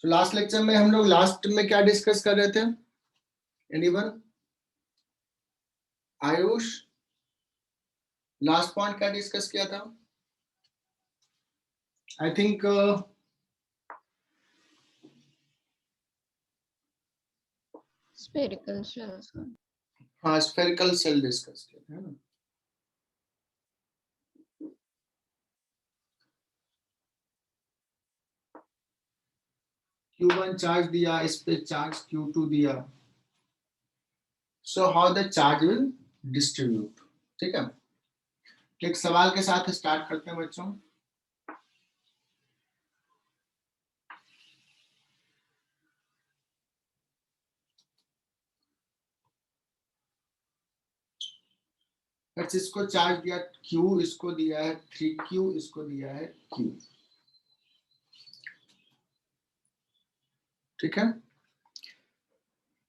तो last lecture में हम लोग लास्ट में क्या डिस्कस कर रहे थे? एनीवन? आयुष, लास्ट पॉइंट क्या डिस्कस किया था? I think spherical shells. हाँ, स्फेरिकल सेल डिस्कस किया था, है ना? Q1 चार्ज दिया, इस पे चार्ज Q2 दिया, so how the charge will distribute. ठीक है, एक सवाल के साथ स्टार्ट करते हैं बच्चों। इसको चार्ज दिया Q, इसको दिया है 3Q, इसको दिया है Q। ठीक है,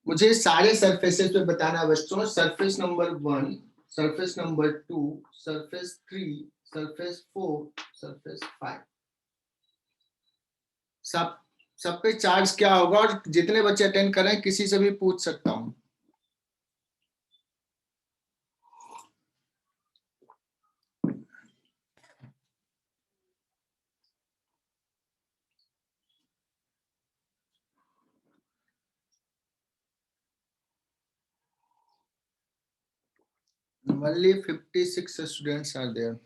मुझे सारे सरफेसेस पे बताना बच्चों। Surface number 1, surface number 2, surface 3, surface 4, surface 5, सब पे चार्ज क्या होगा, और जितने बच्चे अटेंड कर रहे हैं किसी से भी पूछ सकता हूं। Only 56 students are there.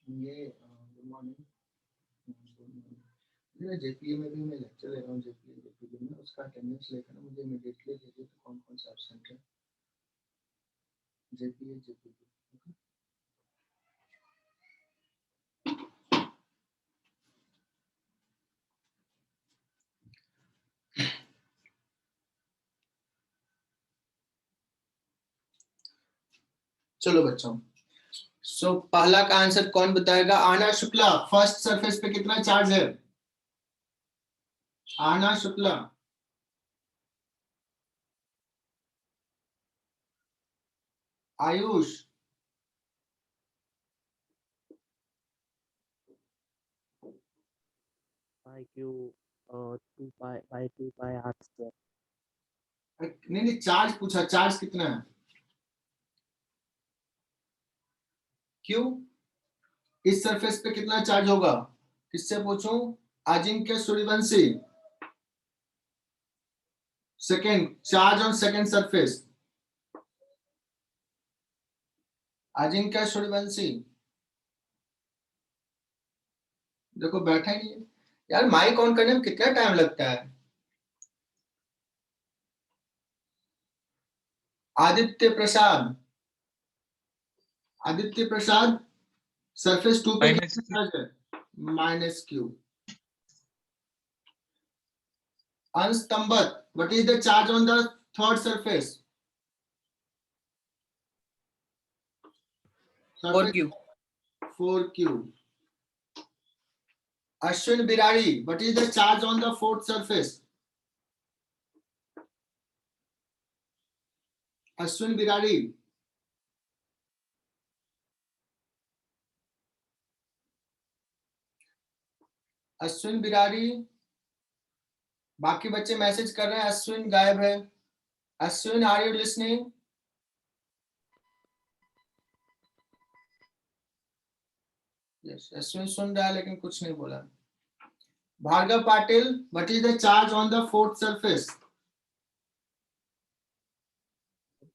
ये गुड मॉर्निंग। जेपीए में भी मैं लेक्चर ले रहा हूँ, जेपीए में उसका अटेंडेंस लेकर मुझे इमीडिएटली भेजिए तो कौन कौन सा एब्सेंट है। जेपीए। चलो बच्चों, सो पहला का आंसर कौन बताएगा? आना शुक्ला, फर्स्ट सरफेस पे कितना चार्ज है? आना Shukla. Ayush, Q 2 pi by 2 pi r square. नहीं चार्ज पूछा, चार्ज कितना है? क्यों? इस सरफेस पे कितना चार्ज होगा? किससे पूछूं? Ajinkya Suryavanshi. Second charge on second surface, Ajinkya Suryavanshi. देखो बैठा ही नहीं है यार, माइक ऑन करने में कितना टाइम लगता है? आदित्य प्रसाद, आदित्य प्रसाद, सरफेस 2 पे कितना चार्ज है? -Q। Ansh Tambat, what is the charge on the third surface? 4Q। 4Q। Ashwin Birari, what is the charge on the fourth surface? Ashwin Birari. Ashwin Birari. बाकी बच्चे मैसेज कर रहे हैं, अश्विन गायब है। Ashwin, are you listening? Yes, Ashwin सुन रहा है लेकिन कुछ नहीं बोला। Bhargav Patil, what is the charge on the fourth surface?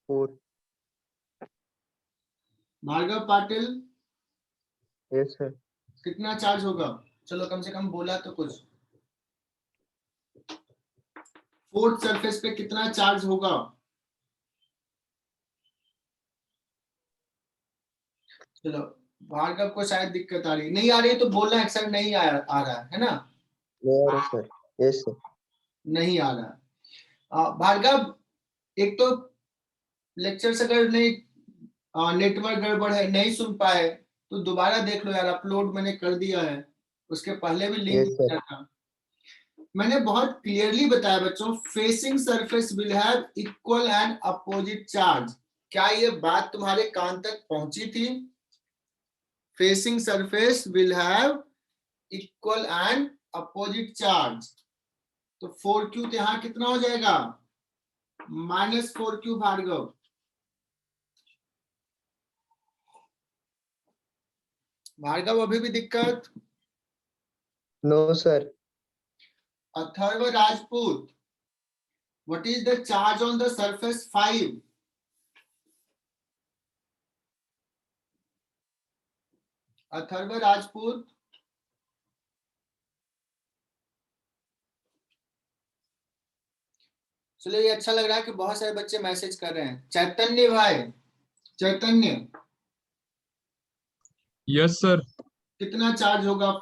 4. Bhargav Patil, Yes, sir. कितना चार्ज होगा? चलो कम से कम बोला तो कुछ। फोर्थ सरफेस पे कितना चार्ज होगा? चलो, भार्गव को शायद दिक्कत आ रही, नहीं आ रही तो बोलना एक्सेंट नहीं आ रहा है ना? नहीं आ रहा सर। Yes sir. नहीं आ रहा। भार्गव, एक तो लेक्चर अगर नहीं, नेटवर्क गड़बड़ है, नहीं सुन पाए तो दोबारा देख लो यार, अपलोड मैंने कर दिया है, उसके पहले भी लिंक यस सर। दिया था। मैंने बहुत क्लियरली बताया बच्चों, facing surface will have equal and opposite charge. क्या ये बात तुम्हारे कान तक पहुंची थी? Facing surface will have equal and opposite charge. तो 4q तो यहां कितना हो जाएगा? -4q। भार्गव, भार्गव अभी भी दिक्कत? No sir. Atharva Rajput, what is the charge on the surface 5? Atharva Rajput, चलो ये अच्छा लग रहा है कि बहुत सारे बच्चे मैसेज कर रहे हैं। चैतन्य भाई, चैतन्य, यस सर। कितना चार्ज होगा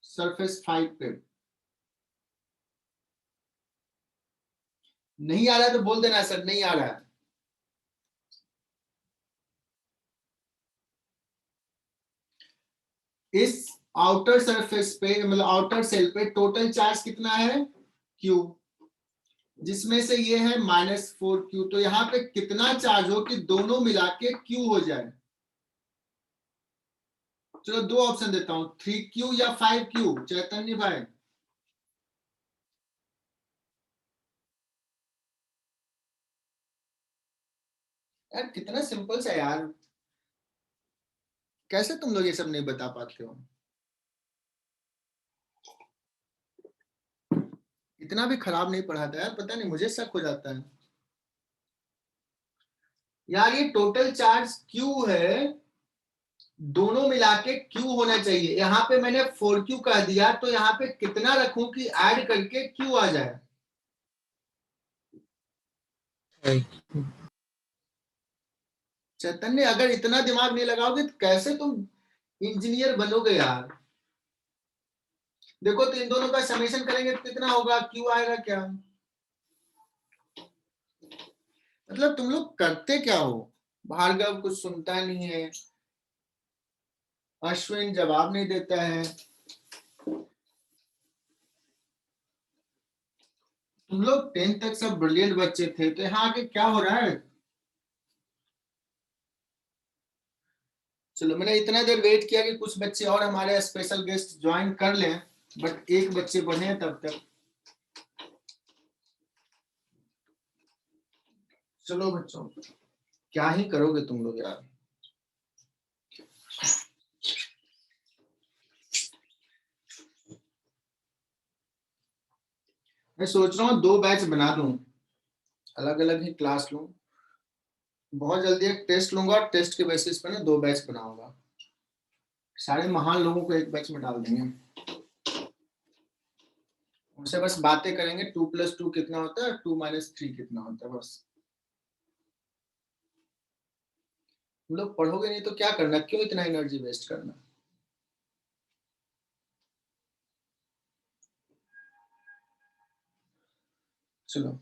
सरफेस 5 पे? नहीं आ रहा है तो बोल देना सर, नहीं आ रहा है। इस आउटर सरफेस पे, मतलब आउटर सेल पे टोटल चार्ज कितना है? Q, जिसमें से ये है -4q। तो यहाँ पे कितना चार्ज हो कि दोनों मिला के Q हो जाए? चलो दो ऑप्शन देता हूं, 3q या 5q। चैतन्य भाई, यार कितना सिंपल सा यार, कैसे तुम लोग ये सब नहीं बता पाते हो? इतना भी खराब नहीं पढ़ाता यार, पता नहीं मुझे शक हो जाता है यार। ये टोटल चार्ज Q है, दोनों मिला के Q होना चाहिए। यहाँ पे मैंने 4q कह दिया, तो यहाँ पे कितना रखूं कि ऐड करके Q आ जाए? चैतन्य, अगर इतना दिमाग नहीं लगाओगे तो कैसे तुम इंजीनियर बनोगे यार? देखो, तो इन दोनों का समेशन करेंगे तो कितना होगा? Q आएगा क्या? मतलब तुम लोग करते क्या हो? भार्गव कुछ सुनता नहीं है, अश्विन जवाब नहीं देता है। तुम लोग 10th तक सब ब्रिलियंट बच्चे थे, तो यहाँ आके क्या हो रहा है? चलो, मैंने इतना देर वेट किया कि कुछ बच्चे और हमारे स्पेशल गेस्ट ज्वाइन कर लें, बट एक बच्चे बढ़े तब तक। चलो बच्चों, क्या ही करोगे तुम लोग यार। मैं सोच रहा हूँ 2 बैच बना दूं, अलग अलग ही क्लास लूं। बहुत जल्दी एक टेस्ट लूंगा और टेस्ट के बेसिस पे ना 2 बैच बनाऊंगा। सारे महान लोगों को एक बैच में डाल देंगे, उनसे बस बातें करेंगे, 2 + 2 कितना होता है, 2 - 3 कितना होता है, बस। तुम लोग पढ़ोगे नहीं तो क्या करना, क्यों इतना एनर्जी वेस्ट करना? चलो,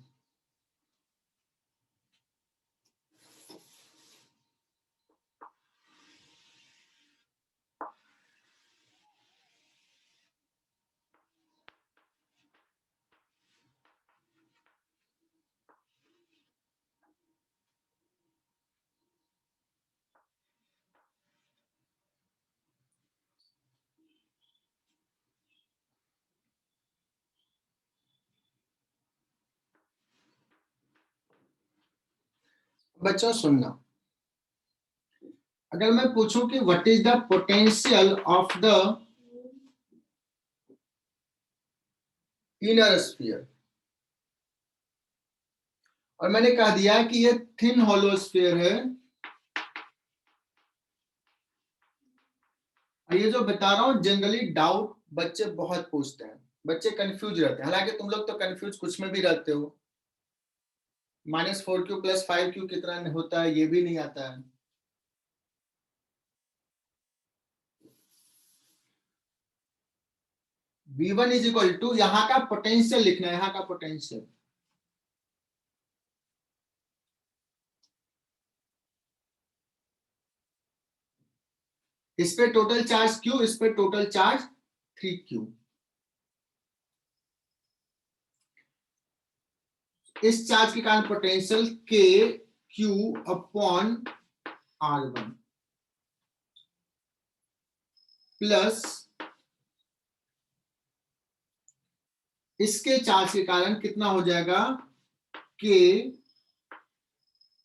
बच्चों सुनना, अगर मैं पूछूं कि what is the potential of the inner sphere, और मैंने कह दिया कि ये थिन हॉलो स्फीयर है, और ये जो बता रहा हूं जनरली डाउट बच्चे बहुत पूछते हैं, बच्चे कंफ्यूज रहते हैं, हालांकि तुम लोग तो कंफ्यूज कुछ में भी रहते हो। -4q + 5q कितना होता है ये भी नहीं आता है। V1 = यहाँ का पोटेंशियल लिखना है, यहाँ का पोटेंशियल। इस पे टोटल चार्ज Q, इस पे टोटल चार्ज 3Q। इस चार्ज के कारण पोटेंशियल KQ/R1 प्लस इसके चार्ज के कारण कितना हो जाएगा, K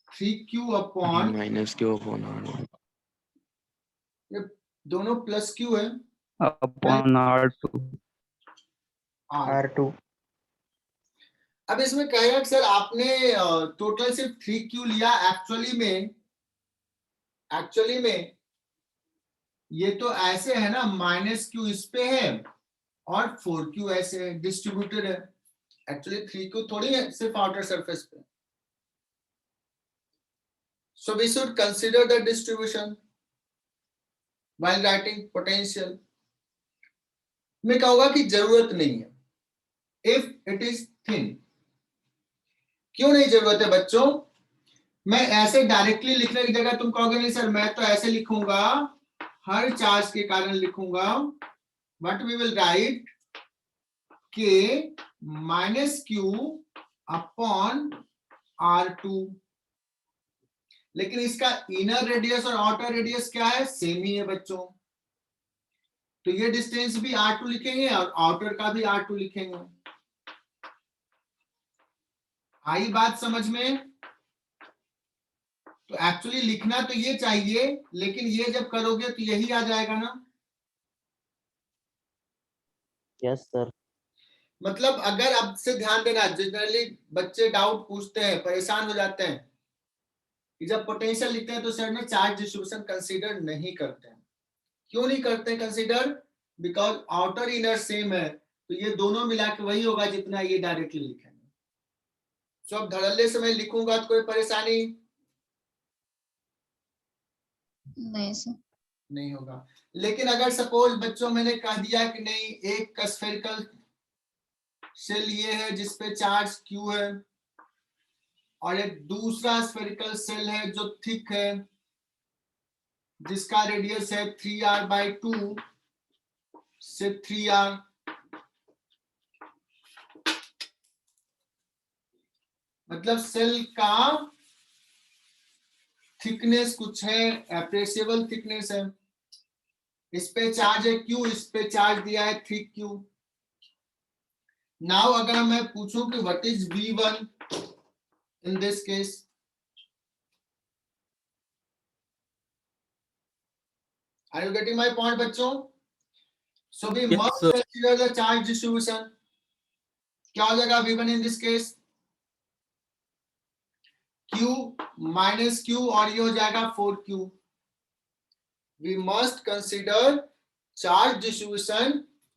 3Q/, -Q/R1। दोनों प्लस Q है, अपॉन R2। R। R2। अब इसमें कहेगा कि सर आपने टोटल सिर्फ 3Q लिया, एक्चुअली में ये तो ऐसे है ना, -Q इस पे है और 4Q ऐसे है, डिस्ट्रीब्यूटेड है। एक्चुअली 3Q थोड़ी है सिर्फ आउटर सरफेस पे। So we should consider the distribution while writing potential। मैं कहूंगा कि जरूरत नहीं है, if it is thin। क्यों नहीं जरूरत है बच्चों? मैं ऐसे डायरेक्टली लिखने की जगह तुम कहोगे नहीं सर मैं तो ऐसे लिखूंगा, हर चार्ज के कारण लिखूंगा, but we will write K -Q/R2। लेकिन इसका इनर रेडियस और आउटर रेडियस क्या है, सेम ही है बच्चों। तो ये डिस्टेंस भी R2 लिखेंगे और आउटर का भी R2 लिखेंगे। आई बात समझ में? तो एक्चुअली लिखना तो ये चाहिए, लेकिन ये जब करोगे तो यही आ जाएगा ना। Yes sir. मतलब अगर अब से ध्यान देना, जनरली बच्चे डाउट पूछते हैं, परेशान हो जाते हैं कि जब पोटेंशियल लिखते हैं तो सर ने चार्ज डिस्ट्रीब्यूशन कंसीडर नहीं करते हैं। क्यों नहीं करते consider? Because outer inner same है, तो ये दोनों मिला के वही होगा जितना ये डायरेक्टली लिखेंगे। तो अब धड़ल्ले से मैं लिखूंगा तो कोई परेशानी नहीं सर। नहीं होगा। लेकिन अगर सपोज बच्चों मैंने कह दिया कि नहीं, एक का स्फेरिकल शेल ये है जिसपे चार्ज Q है और एक दूसरा स्फेरिकल शेल है जो थिक है जिसका रेडियस है 3R/2 से 3R। मतलब सेल का थिकनेस कुछ है, एप्रेसिएबल थिकनेस है। इस पे चार्ज है Q, इस पे चार्ज दिया है 3Q। नाउ अगर मैं पूछूं कि what is V1 in this case, are you getting my point बच्चों? So we must consider the charge distribution. क्या हो जाएगा V1 in this case? Q -Q और ये हो जाएगा 4Q। We must consider charge distribution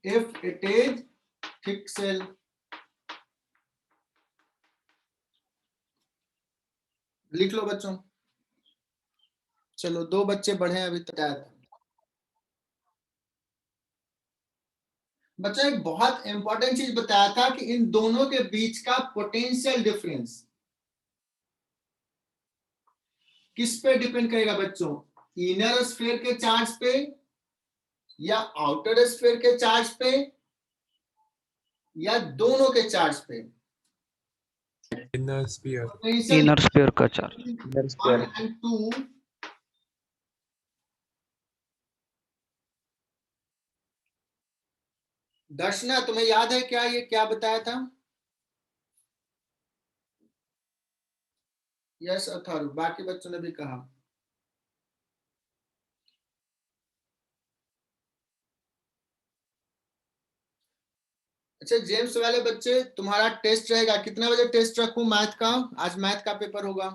if it is thick cell। लिख लो बच्चों। चलो 2 बच्चे बढ़े अभी तक। बच्चों एक बहुत इंपॉर्टेंट चीज बताया था कि इन दोनों के बीच का पोटेंशियल डिफरेंस किस पे डिपेंड करेगा बच्चों? इनर स्फीयर के चार्ज पे या आउटर स्फीयर के चार्ज पे या दोनों के चार्ज पे? Inner sphere. इनर स्फीयर का चार्ज। Inner sphere. 1 and 2 दर्शना तुम्हें याद है क्या ये क्या बताया था? यस अथर्व, बाकी बच्चों ने भी कहा। अच्छा जेम्स वाले बच्चे, तुम्हारा टेस्ट रहेगा, कितना बजे टेस्ट रखूं मैथ का? आज मैथ का पेपर होगा।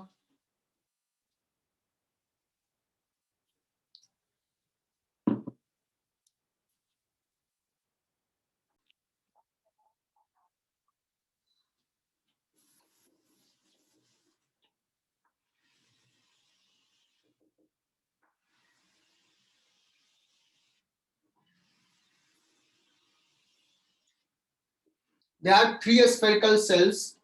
there are 3 spherical cells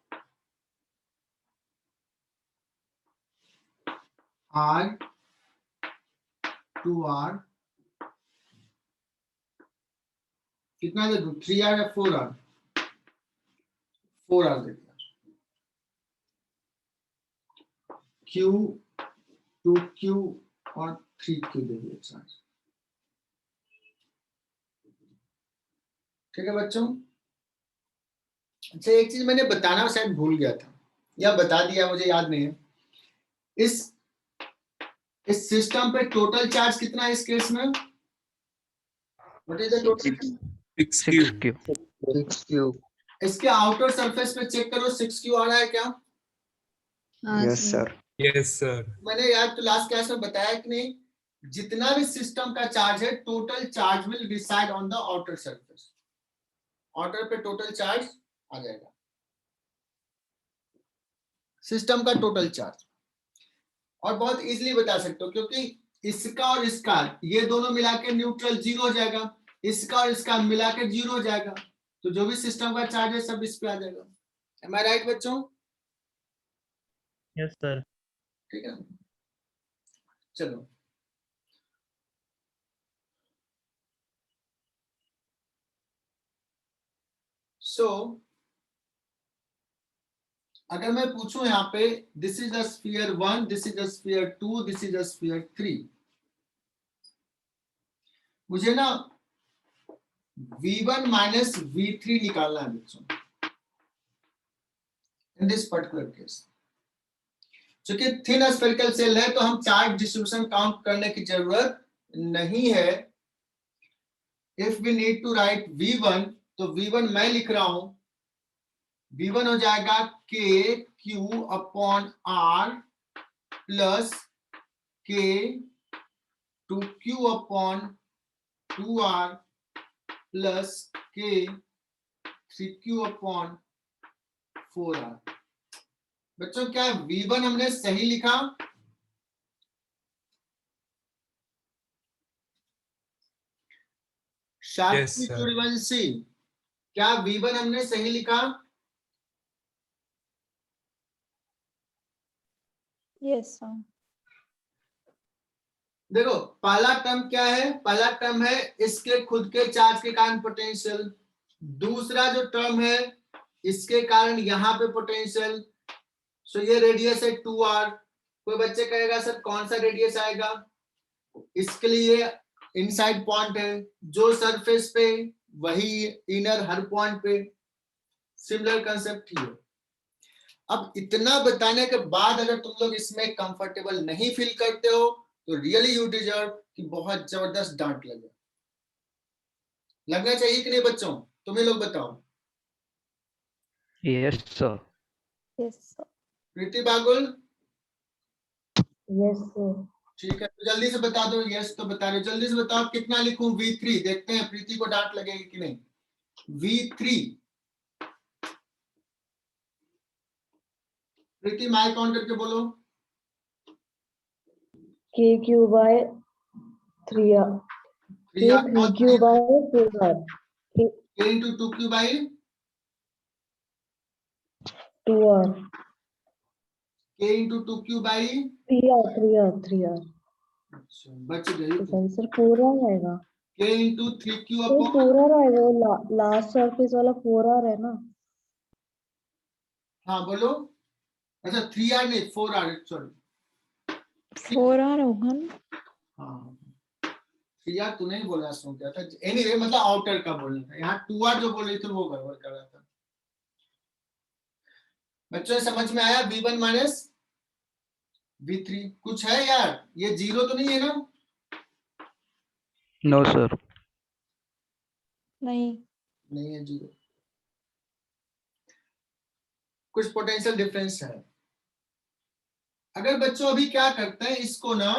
R, 2R, कितना दे दूं, 3R या 4R? 4R दे दिया। Q, 2Q और 3Q दे दिया चार्ज। ठीक है बच्चों। अच्छा, एक चीज मैंने बताना शायद भूल गया था या बता दिया, मुझे याद नहीं है। इस सिस्टम पे टोटल चार्ज कितना है इस केस में? What is the total? 6Q. 6Q. इसके आउटर सरफेस पे चेक करो 6Q आ रहा है क्या? हाँ Yes, sir. sir. Yes, sir. मैंने यार तो लास्ट क्लास में बताया कि नहीं, जितना भी सिस्टम का चार्ज है total charge will reside on the outer surface. Outer पे टोटल चार्ज आ जाएगा, सिस्टम का टोटल चार्ज। और बहुत इजीली बता सकते हो क्योंकि इसका और इसका ये दोनों मिला के न्यूट्रल 0 हो जाएगा, इसका और इसका मिला के 0 हो जाएगा, तो जो भी सिस्टम का चार्ज है सब इस पे आ जाएगा। एम आई राइट बच्चों? Yes sir. ठीक है, चलो अगर मैं पूछूं यहाँ पे this is a sphere 1, this is a sphere 2, this is a sphere 3, मुझे ना V1 माइनस V3 निकालना है बच्चों इन दिस पर्टिकुलर केस। चूंकि थिन स्फेरिकल सेल है तो हम चार्ज डिस्ट्रीब्यूशन काउंट करने की जरूरत नहीं है। If we need to write V1, तो V1 मैं लिख रहा हूं, V1 हो जाएगा KQ upon R plus K 2Q upon 2R plus K 3Q upon 4R। बच्चों क्या V1 हमने सही लिखा? Yes, sir. सूर्यवंशी, क्या V1 हमने सही लिखा? Yes sir. देखो पहला टर्म क्या है? पहला टर्म है इसके खुद के चार्ज के कारण पोटेंशियल। दूसरा जो टर्म है इसके कारण यहाँ पे पोटेंशियल। सो ये रेडियस है 2R। कोई बच्चे कहेगा सर कौन सा रेडियस आएगा? इसके लिए इनसाइड पॉइंट है, जो सरफेस पे वही इनर हर पॉइंट पे, सिमिलर कंसेप्ट ही है। अब इतना बताने के बाद अगर तुम लोग इसमें कंफर्टेबल नहीं फील करते हो तो रियली यू डिजर्व कि बहुत जबरदस्त डांट लगे। लगना चाहिए कि नहीं बच्चों? तुम्हें लोग बताओ। Yes, sir. Yes sir. Preeti Bagul, yes sir. ठीक है, तो जल्दी से बता दो। यस तो बता रहे, जल्दी से बताओ कितना लिखूं V3, देखते हैं प्रीति को डांट लगेगी कि नहीं। V3, प्रीति माइक ऑन करके बोलो। KQ by 3R. 3R K3Q by 4R. K into 2Q by 2R. K into 2Q by 3R. अच्छा बच गई। तो सर 4R आएगा। K into 3Q तो अपॉन 4R आएगा, वो लास्ट सरफेस वाला 4R है ना। हाँ बोलो। अच्छा 3R नहीं 4R, सॉरी 4R होगा ना। हाँ 3R तूने ही बोला, सुन क्या था। एनीवे मतलब आउटर का बोलना था, यहाँ 2R जो बोल रही थी वो गड़बड़ कर रहा था। बच्चों समझ में आया? V1 माइनस V3 कुछ है यार? ये 0 तो नहीं है ना? No, sir. नहीं। नहीं है 0, कुछ पोटेंशियल डिफरेंस है। अगर बच्चों अभी क्या करते हैं, इसको ना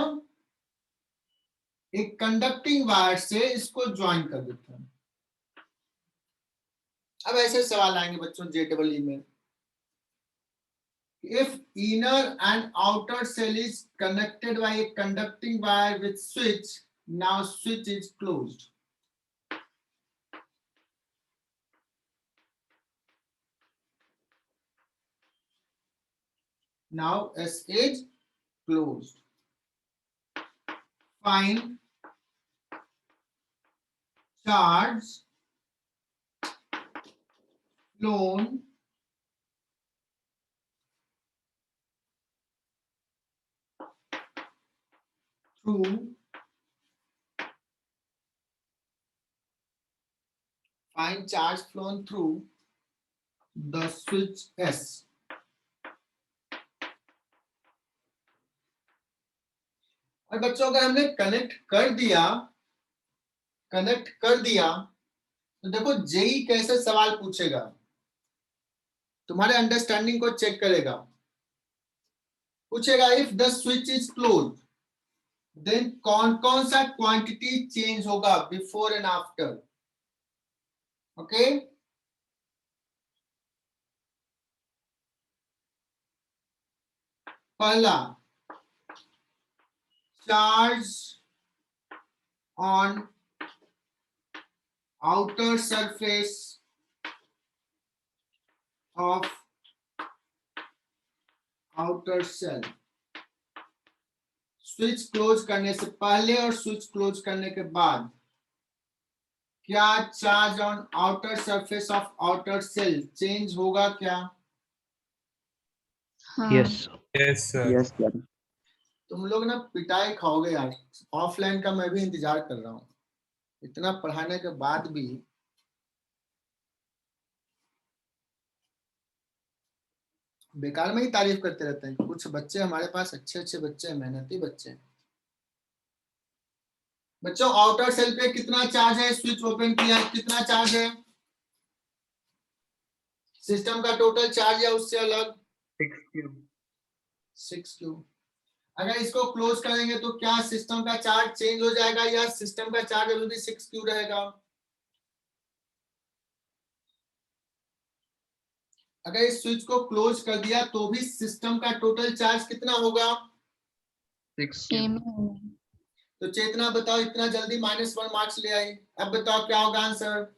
एक कंडक्टिंग वायर से इसको ज्वाइन कर देते हैं। अब ऐसे सवाल आएंगे बच्चों JEE में, if inner and outer cell is connected by a conducting wire with switch, now switch is closed. Now S is closed. Find charge flown through the switch S. और बच्चों अगर हमने कनेक्ट कर दिया तो देखो जेई कैसे सवाल पूछेगा, तुम्हारे अंडरस्टैंडिंग को चेक करेगा। पूछेगा if the switch is close then कौन कौन सा क्वांटिटी चेंज होगा बिफोर एंड आफ्टर। ओके, पहला charge on outer surface of outer shell. Switch close करने से पहले और स्विच क्लोज करने के बाद क्या charge on outer surface of outer shell change होगा क्या? Yes, sir. Yes, sir. तुम लोग ना पिटाई खाओगे यार, ऑफलाइन का मैं भी इंतजार कर रहा हूँ। इतना पढ़ाने के बाद भी बेकार में ही तारीफ करते रहते हैं। कुछ बच्चे हमारे पास अच्छे बच्चे हैं, मेहनती बच्चे हैं। बच्चों आउटर सेल पे कितना चार्ज है? स्विच ओपन किया, कितना चार्ज है? सिस्टम का टोटल चार्ज है उससे अलग 6Q। अगर इसको क्लोज करेंगे तो क्या सिस्टम का चार्ज चेंज हो जाएगा या सिस्टम का चार्ज अभी भी 6Q रहेगा? अगर इस स्विच को क्लोज कर दिया तो भी सिस्टम का टोटल चार्ज कितना होगा? 6Q। तो चेतना बताओ, इतना जल्दी -1 मार्क्स ले आई। अब बताओ क्या होगा आंसर?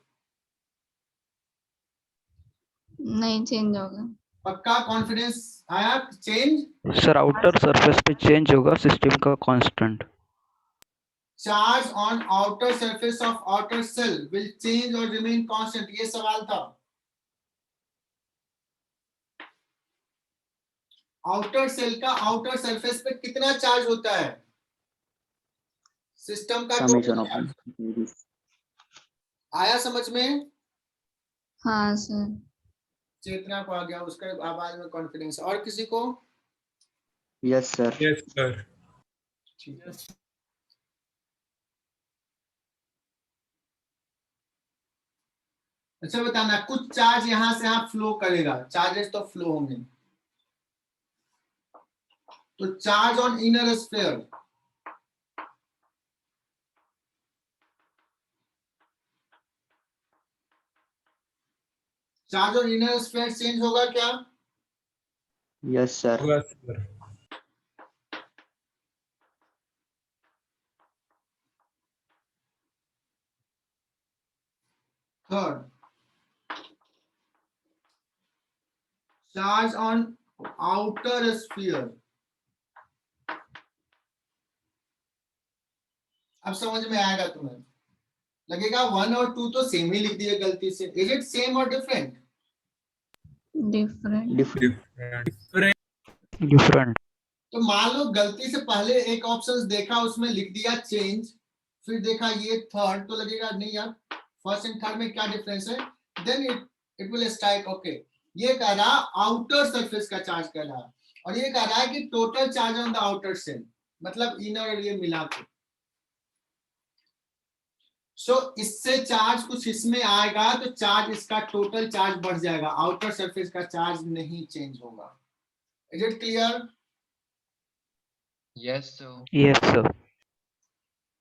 नहीं चेंज होगा। पक्का कॉन्फिडेंस आया? चेंज सर आउटर सरफेस पे चेंज होगा, सिस्टम का constant. Charge on outer surface of outer shell will change और रिमेन कांस्टेंट, ये सवाल था। आउटर सेल का आउटर सरफेस पे कितना चार्ज होता है? सिस्टम का टोटल चार्ज। आया समझ में? हाँ सर। चेतना को आ गया, उसका आवाज में कॉन्फिडेंस। और किसी को? Yes, sir. Yes, sir. ठीक है। अच्छा बताना, कुछ चार्ज यहां से यहां फ्लो करेगा, चार्जेस तो फ्लो होंगे। तो charge on inner sphere, charge on inner sphere change होगा क्या? Yes, sir. होगा, sir. Third, charge on outer sphere. अब समझ में आएगा तुम्हें। लगेगा 1 और 2 तो सेम ही लिख दिए गलती से। इज इट सेम और डिफरेंट? डिफरेंट। Different. डिफरेंट। तो मान लो गलती से पहले एक ऑप्शन देखा, उसमें लिख दिया चेंज, फिर देखा ये थर्ड, तो लगेगा नहीं यार फर्स्ट एंड थर्ड में क्या डिफरेंस है। Then it will strike okay. ये कह रहा आउटर सरफेस का चार्ज कह रहा, और ये कह रहा है कि total charge on the outer shell, मतलब इनर और ये मिला के। सो इससे चार्ज कुछ इसमें आएगा तो चार्ज, इसका टोटल चार्ज बढ़ जाएगा, आउटर सरफेस का चार्ज नहीं चेंज होगा। Is it clear? Yes, sir. Yes sir.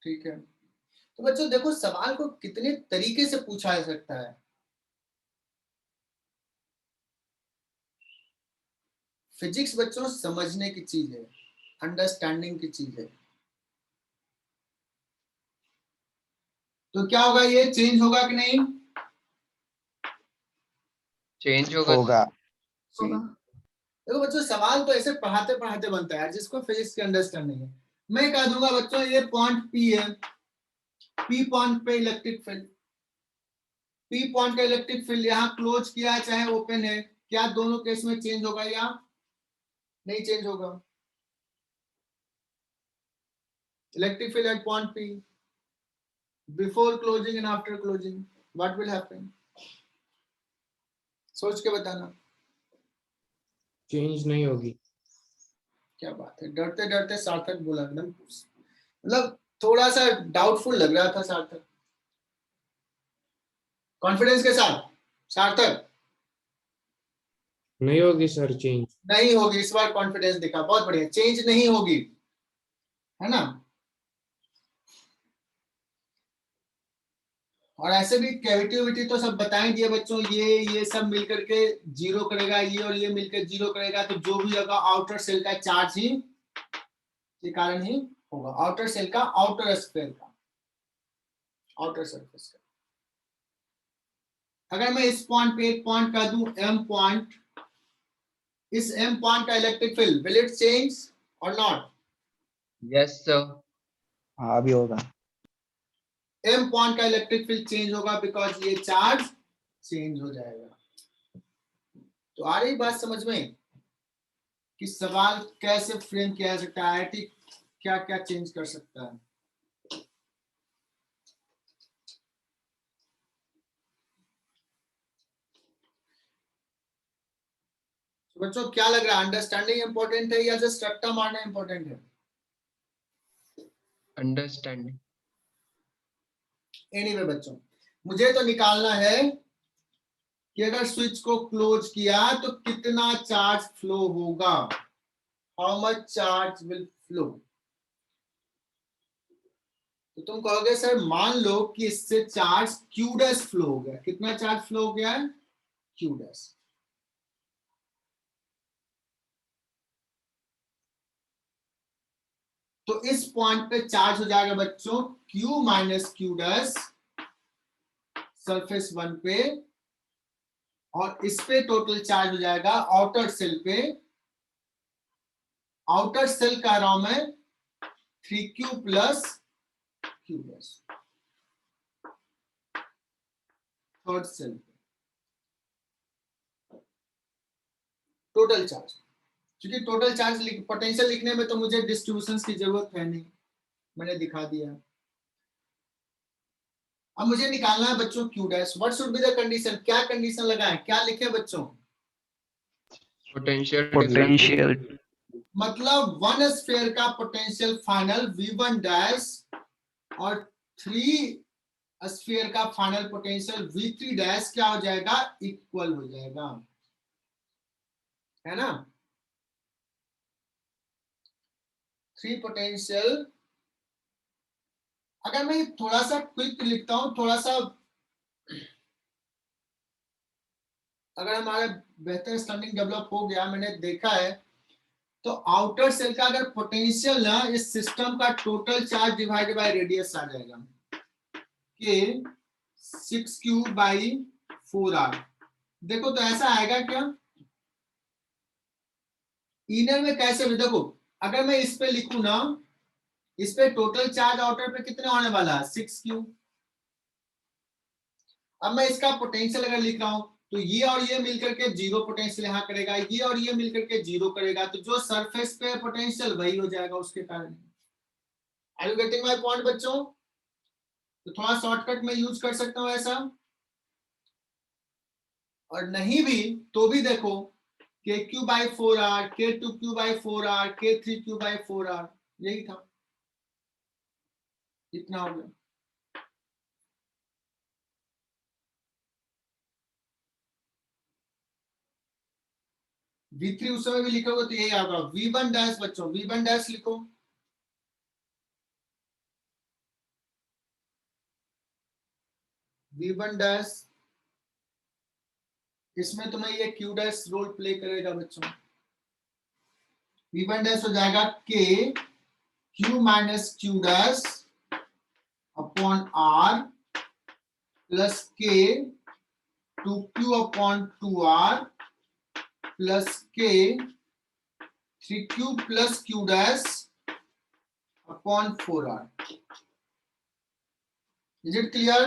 ठीक है। तो बच्चों देखो सवाल को कितने तरीके से पूछा जा सकता है। फिजिक्स बच्चों समझने की चीज है, अंडरस्टैंडिंग की चीज है। तो क्या होगा, ये चेंज होगा कि नहीं? Change होगा। होगा। तो देखो बच्चों सवाल तो ऐसे पढ़ाते पढ़ाते बनता है जिसको फिजिक्स की अंडरस्टैंडिंग है। मैं कह दूंगा बच्चों ये पॉइंट पी है, पी पॉइंट पे इलेक्ट्रिक फील्ड, पी पॉइंट का इलेक्ट्रिक फील्ड यहाँ क्लोज किया है चाहे ओपन है, क्या दोनों केस में चेंज होगा या नहीं चेंज होगा? Electric field eight point P before closing and after closing, what will happen? सोच के बताना। चेंज नहीं होगी। क्या बात है, डरते डरते सार्थक बोला, एकदम मतलब थोड़ा सा डाउटफुल लग रहा था सार्थक। कॉन्फिडेंस के साथ सार्थक। नहीं होगी सर चेंज। नहीं होगी, इस बार कॉन्फिडेंस दिखा, बहुत बढ़िया। चेंज नहीं होगी, है ना? और ऐसे भी कैविटी तो सब बता ही दिए बच्चों, ये सब मिलकर के जीरो करेगा, ये और ये मिलकर जीरो करेगा, तो जो भी होगा आउटर सेल का चार्ज ही के कारण ही होगा, आउटर सेल का, आउटर स्फीयर का, आउटर सरफेस का। अगर मैं इस पॉइंट पे एक पॉइंट कर दूं एम पॉइंट, इस एम पॉइंट का electric field will it change और नॉट? Yes sir. हाँ भी होगा। एम पॉइंट का इलेक्ट्रिक फील्ड चेंज होगा बिकॉज ये चार्ज चेंज हो जाएगा। तो आ रही बात समझ में कि सवाल कैसे फ्रेम किया जा सकता है, आईआईटी क्या क्या चेंज कर सकता है। तो बच्चों क्या लग रहा है, अंडरस्टैंडिंग इंपॉर्टेंट है या जस्ट रट्टा मारना इंपॉर्टेंट है? अंडरस्टैंडिंग। एनीवे बच्चों, मुझे तो निकालना है कि अगर स्विच को क्लोज किया तो कितना चार्ज फ्लो होगा, how much charge will flow. तो तुम कहोगे सर मान लो कि इससे चार्ज क्यू डैश फ्लो हो गया, कितना चार्ज फ्लो हो गया है? Q dash. तो इस पॉइंट पे चार्ज हो जाएगा बच्चों Q minus Q dash surface 1 पे, और इस पे टोटल चार्ज हो जाएगा आउटर सेल पे, आउटर सेल कह रहा हूं मैं 3Q plus Q dash, third shell पे टोटल चार्ज। क्योंकि टोटल चार्ज पोटेंशियल लिखने में तो मुझे डिस्ट्रीब्यूशंस की जरूरत है नहीं, मैंने दिखा दिया। अब मुझे निकालना है बच्चों Q dash. What should be the condition, क्या कंडीशन लगाएं, क्या लिखे बच्चों? पोटेंशियल मतलब वन स्फीयर का पोटेंशियल फाइनल V1 डैश और 3 स्फीयर का फाइनल पोटेंशियल V3 डैश क्या हो जाएगा? इक्वल हो जाएगा, है ना? 3 पोटेंशियल। अगर मैं थोड़ा सा क्विक लिखता हूं, थोड़ा सा अगर हमारा बेहतर स्टैंडिंग डेवलप हो गया, मैंने देखा है तो आउटर सेल का अगर पोटेंशियल ना इस सिस्टम का total charge divided by radius आ जाएगा कि 6Q/4R। देखो तो ऐसा आएगा क्या? इनर में कैसे भी देखो, अगर मैं इस पे लिखूं ना, इस पे टोटल चार्ज आउटर पे कितना होने वाला है? 6Q। अब मैं इसका पोटेंशियल अगर लिख रहा हूं तो ये और ये मिलकर के जीरो पोटेंशियल यहाँ करेगा, ये और ये मिलकर के जीरो करेगा, तो जो सरफेस पे पोटेंशियल वही हो जाएगा उसके कारण। Are you getting my point बच्चों? तो थोड़ा शॉर्टकट में यूज कर सकता हूं ऐसा, और नहीं भी तो भी देखो KQ/4R, K2Q/4R, K3Q/4R, यही था, इतना हो गया। V3 उस समय भी लिखोगे तो यही आएगा V1 डैश। बच्चों V1 डैश लिखो, V1 डैश, इसमें तुम्हें ये Q डैश रोल प्ले करेगा बच्चों। V1 डैश हो जाएगा K Q minus Q dash upon R plus K 2Q upon 2R plus K 3q plus q dash upon 4r. Is it clear?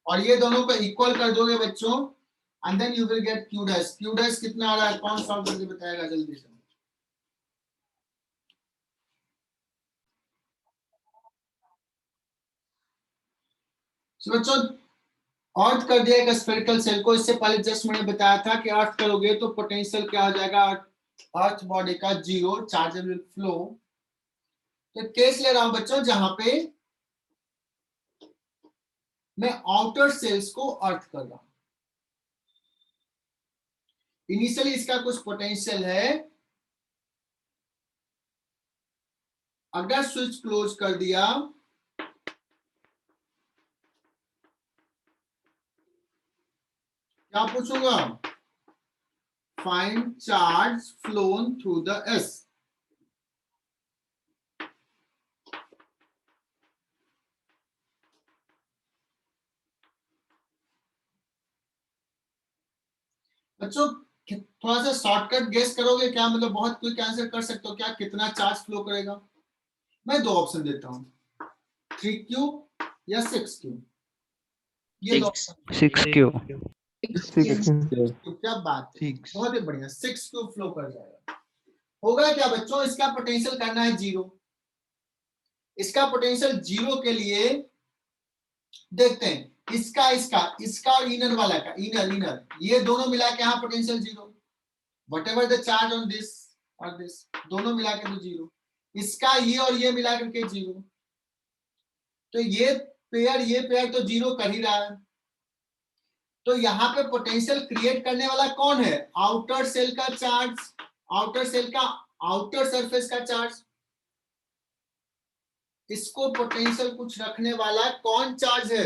और ये दोनों को इक्वल कर दोगे बच्चों and then you will get q dash. q dash कितना आ रहा है? कौन सॉल्व करके बताएगा जल्दी से? बच्चों अर्थ कर दिया एक स्फेरिकल सेल को। इससे पहले जस्ट मैंने बताया था कि अर्थ करोगे तो पोटेंशियल क्या हो जाएगा? अर्थ बॉडी का 0, चार्ज विल फ्लो। तो केस ले रहा हूं बच्चों जहां पे मैं आउटर सेल्स को अर्थ कर रहा हूं। इनिशियली इसका कुछ पोटेंशियल है, अगर स्विच क्लोज कर दिया क्या पूछूंगा? Find charge phloem through the S. बच्चों थोड़ा सा शॉर्टकट गेस करोगे क्या? मतलब बहुत क्विक आंसर कर सकते हो क्या? कितना चार्ज फ्लो करेगा? मैं दो ऑप्शन देता हूं, 3q या 6q। ये दो ऑप्शन। 6q। क्या बात है, बहुत ही बढ़िया। 6q फ्लो कर जाएगा। होगा क्या बच्चों? इसका पोटेंशियल करना है 0। इसका पोटेंशियल 0 के लिए देखते हैं इसका इसका इसका और इनर वाला का, इनर ये दोनों मिला के यहाँ potential 0। Whatever the charge on this और दिस, दोनों मिला के तो 0। इसका ये और ये मिला करके 0। तो ये पेयर तो 0 कर ही रहा है। तो यहाँ पे पोटेंशियल क्रिएट करने वाला कौन है? आउटर सेल का चार्ज, आउटर सेल का आउटर सरफेस का चार्ज। इसको पोटेंशियल कुछ रखने वाला कौन चार्ज है?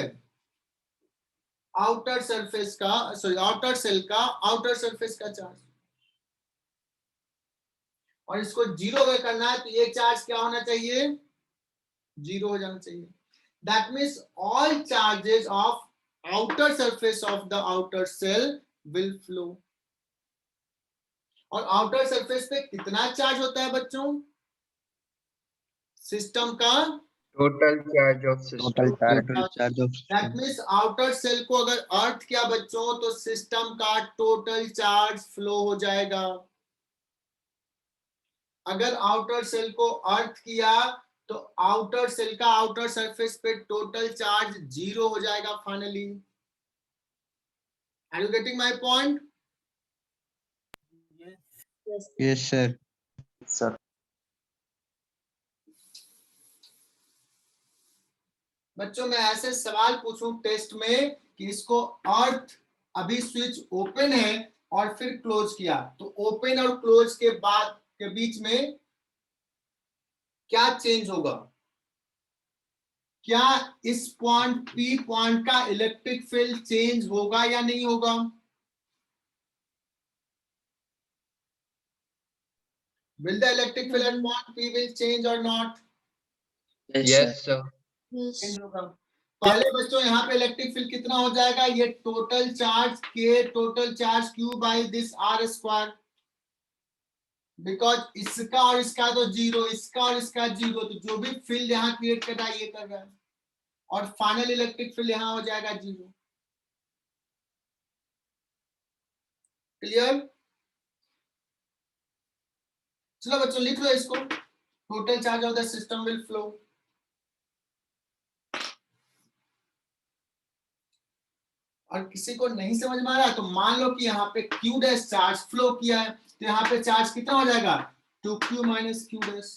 आउटर सरफेस का, सॉरी आउटर सेल का आउटर सरफेस का चार्ज। और इसको 0 अगर करना है तो ये चार्ज क्या होना चाहिए? 0 हो जाना चाहिए। That means all charges of outer surface of the outer cell will flow। और outer surface पे कितना चार्ज होता है बच्चों? सिस्टम का Total charge of system. That means outer shell को अगर अर्थ किया बच्चों तो सिस्टम का टोटल चार्ज फ्लो हो जाएगा। अगर आउटर सेल को अर्थ किया तो आउटर सेल का आउटर सरफेस पे टोटल चार्ज 0 हो जाएगा finally. Are you getting my point? Yes, sir. बच्चों मैं ऐसे सवाल पूछूं टेस्ट में कि इसको अर्थ, अभी स्विच ओपन है और फिर क्लोज किया, तो ओपन और क्लोज के बाद के बीच में क्या चेंज होगा? क्या इस पॉइंट पी पॉइंट का इलेक्ट्रिक फील्ड चेंज होगा या नहीं होगा? Will the electric field at point P will change or not? Yes, sir. Change होगा। पहले बच्चों यहाँ पे इलेक्ट्रिक फील्ड कितना हो जाएगा? ये total charge K, total charge Q by this R square. Because इसका और इसका तो 0, इसका और इसका 0, तो जो भी फील्ड यहाँ क्रिएट कर रहा है ये कर रहा है, और फाइनल इलेक्ट्रिक फील्ड यहाँ हो जाएगा 0। क्लियर? चलो बच्चों लिख लो इसको। Total charge of the system will flow. और किसी को नहीं समझ में आ रहा तो मान लो कि यहाँ पे Q डैश चार्ज फ्लो किया है, तो यहाँ पे चार्ज कितना हो जाएगा? 2Q minus Q dash.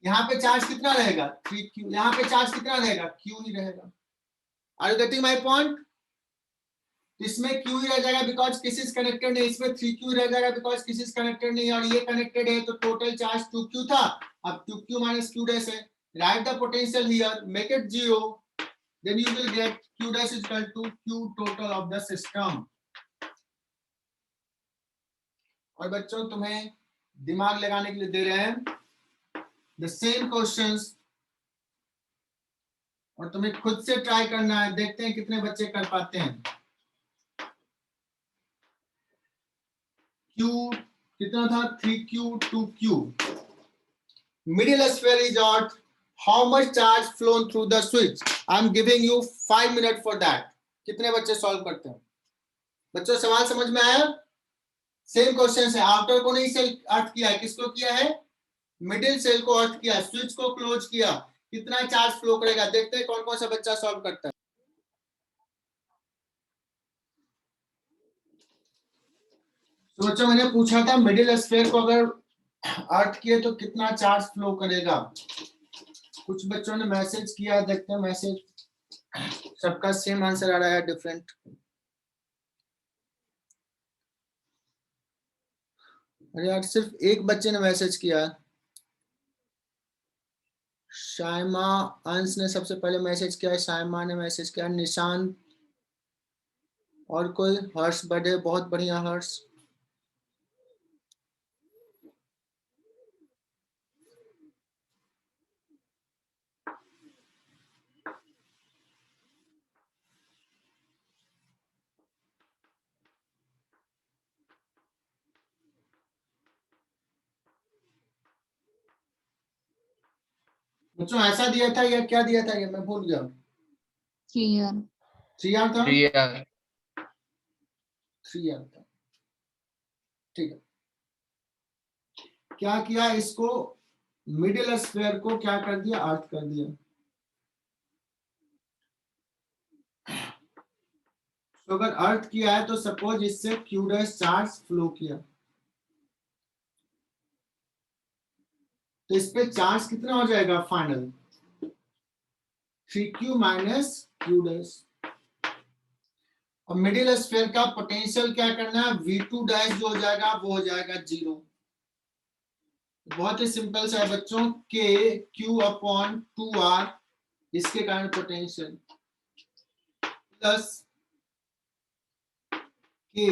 यहाँ पे चार्ज कितना रहेगा? 3Q। यहाँ पे चार्ज कितना रहेगा? Q ही रहेगा। Are you getting my point? इसमें Q ही रह जाएगा बिकॉज किस इज कनेक्टेड नहीं, इसमें 3Q रह जाएगा बिकॉज किस इज कनेक्टेड नहीं, और ये कनेक्टेड है तो टोटल चार्ज 2Q था, अब 2Q माइनस Q डैश है। Right the potential here, make it 0, then you will get Q dash is equal to Q total of the system। और बच्चों तुम्हें दिमाग लगाने के लिए दे रहे हैं the same questions, और तुम्हें खुद से ट्राई करना है, देखते हैं कितने बच्चे कर पाते हैं। Q कितना था 3q 2q. Middle sphere is at how much charge flown through the switch? I am giving you 5 minutes for that. कितने बच्चे सॉल्व करते हैं? बच्चों सवाल समझ में आया? सेम क्वेश्चन है. आउटर को नहीं सेल अर्थ किया है, किसको किया है? मिडिल सेल को अर्थ किया, स्विच को क्लोज किया. कितना चार्ज फ्लो करेगा? देखते हैं कौन कौन सा बच्चा सॉल्व करता है. तो बच्चों मैंने पूछा था मिडिल स्फीयर को अगर अर्थ किए तो कितना चार्ज फ्लो करेगा. कुछ बच्चों ने मैसेज किया, देखते हैं मैसेज. सबका सेम आंसर आ रहा है, डिफरेंट. अरे यार सिर्फ एक बच्चे ने मैसेज किया. शायमा अंश ने सबसे पहले मैसेज किया, शायमा ने मैसेज किया, निशांत, और कोई? हर्ष बड़े, बहुत बढ़िया हर्ष. बच्चों ऐसा दिया था या क्या दिया था, ये मैं भूल गया. 3R. 3R था. 3R. 3R था. ठीक है. क्या किया, इसको मिडिल स्फीयर को क्या कर दिया, अर्थ कर दिया. तो अगर अर्थ किया है तो सपोज इससे q डैश चार्ज फ्लो किया, तो इस पे चार्ज कितना हो जाएगा final? 3q minus q dash. और मिडिल स्फीयर का पोटेंशियल क्या करना है? v2 डैश जो हो जाएगा वो हो जाएगा 0. बहुत ही सिंपल सा है बच्चों. k q अपॉन 2r, इसके कारण potential, plus k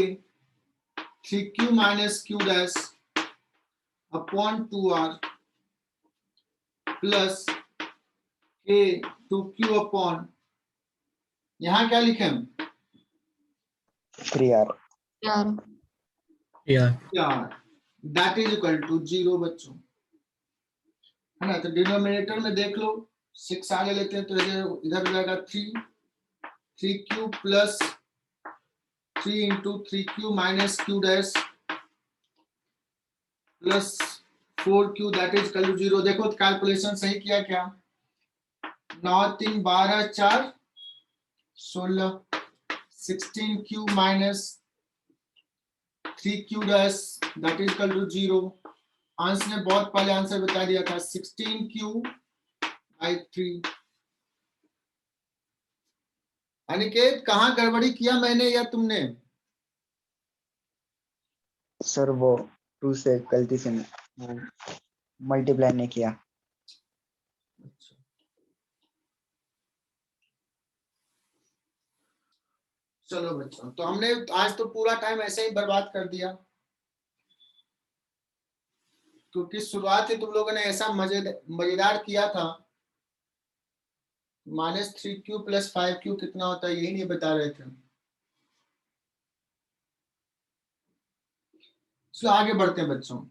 3q minus q dash upon 2r, plus k 2q upon, यहां क्या लिखे हम? 3R. Yeah. That is equal to 0 बच्चों, है ना. तो डिनोमिनेटर में देख लो, 6 आगे लेते हैं तो इधर हो जाएगा 3q plus 3 into 3q minus q dash plus 4q that is equal to 0. देखो कैलकुलेशन सही किया क्या? 9 3 12 4 16, 16q minus 3q dash that is equal to 0. Ansh ने बहुत पहले आंसर बता दिया था, 16q बाई 3. अनिकेत कहाँ गड़बड़ी किया, मैंने या तुमने? सर वो 2 से गलती से मल्टीप्लाई नहीं किया. चलो बच्चों, तो हमने आज तो पूरा टाइम ऐसे ही बर्बाद कर दिया, क्योंकि शुरुआत ही तुम लोगों ने ऐसा मजेदार किया था. माइनस 3q प्लस 5q कितना होता है यही नहीं बता रहे थे. चलो आगे बढ़ते हैं बच्चों.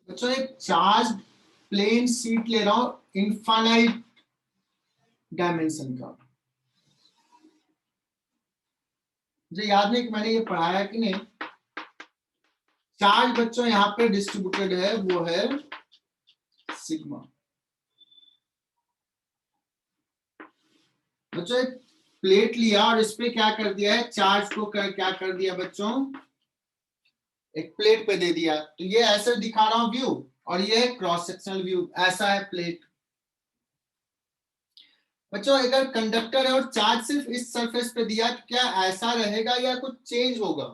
बच्चों एक चार्ज प्लेन शीट ले रहा हूं इनफाइनाइट डायमेंशन का. मुझे याद नहीं कि मैंने ये पढ़ाया कि नहीं. चार्ज बच्चों यहाँ पे डिस्ट्रीब्यूटेड है, वो है सिग्मा. बच्चों एक प्लेट लिया और इस पे क्या कर दिया है, चार्ज को क्या कर दिया बच्चों, एक प्लेट पे दे दिया. तो ये ऐसे दिखा रहा हूं व्यू, और ये क्रॉस सेक्शनल व्यू, ऐसा है प्लेट. बच्चों अगर कंडक्टर है और चार्ज सिर्फ इस सरफेस पे दिया तो क्या ऐसा रहेगा या कुछ चेंज होगा?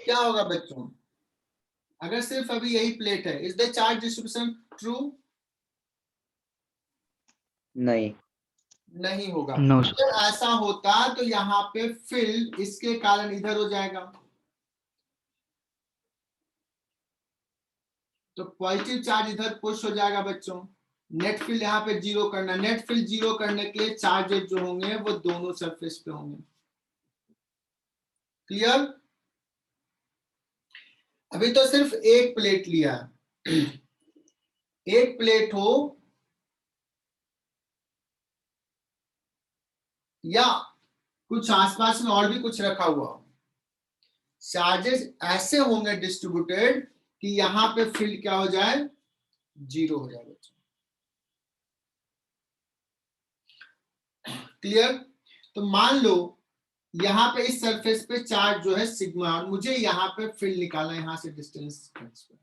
क्या होगा बच्चों अगर सिर्फ अभी यही प्लेट है? Is the charge distribution true? नहीं। नहीं होगा। No, अगर ऐसा होता तो यहाँ पे फील्ड इसके कारण इधर हो जाएगा, तो पॉजिटिव चार्ज इधर पुश हो जाएगा बच्चों। नेट फील्ड यहाँ पे जीरो करना, नेट फील्ड जीरो करने के लिए चार्जेस जो होंगे वो दोनों सरफेस पे होंगे। क्लियर? अभी तो सिर्फ एक प्लेट लिया, एक प्लेट हो या कुछ आसपास में और भी कुछ रखा हुआ हो, चार्जेस ऐसे होंगे डिस्ट्रीब्यूटेड कि यहाँ पे फील्ड क्या हो जाए, जीरो हो जाए बच्चों। क्लियर? तो मान लो यहाँ पे इस सरफेस पे चार्ज जो है सिग्मा, और मुझे यहाँ पे फील्ड निकालना है, यहाँ से डिस्टेंस x पे,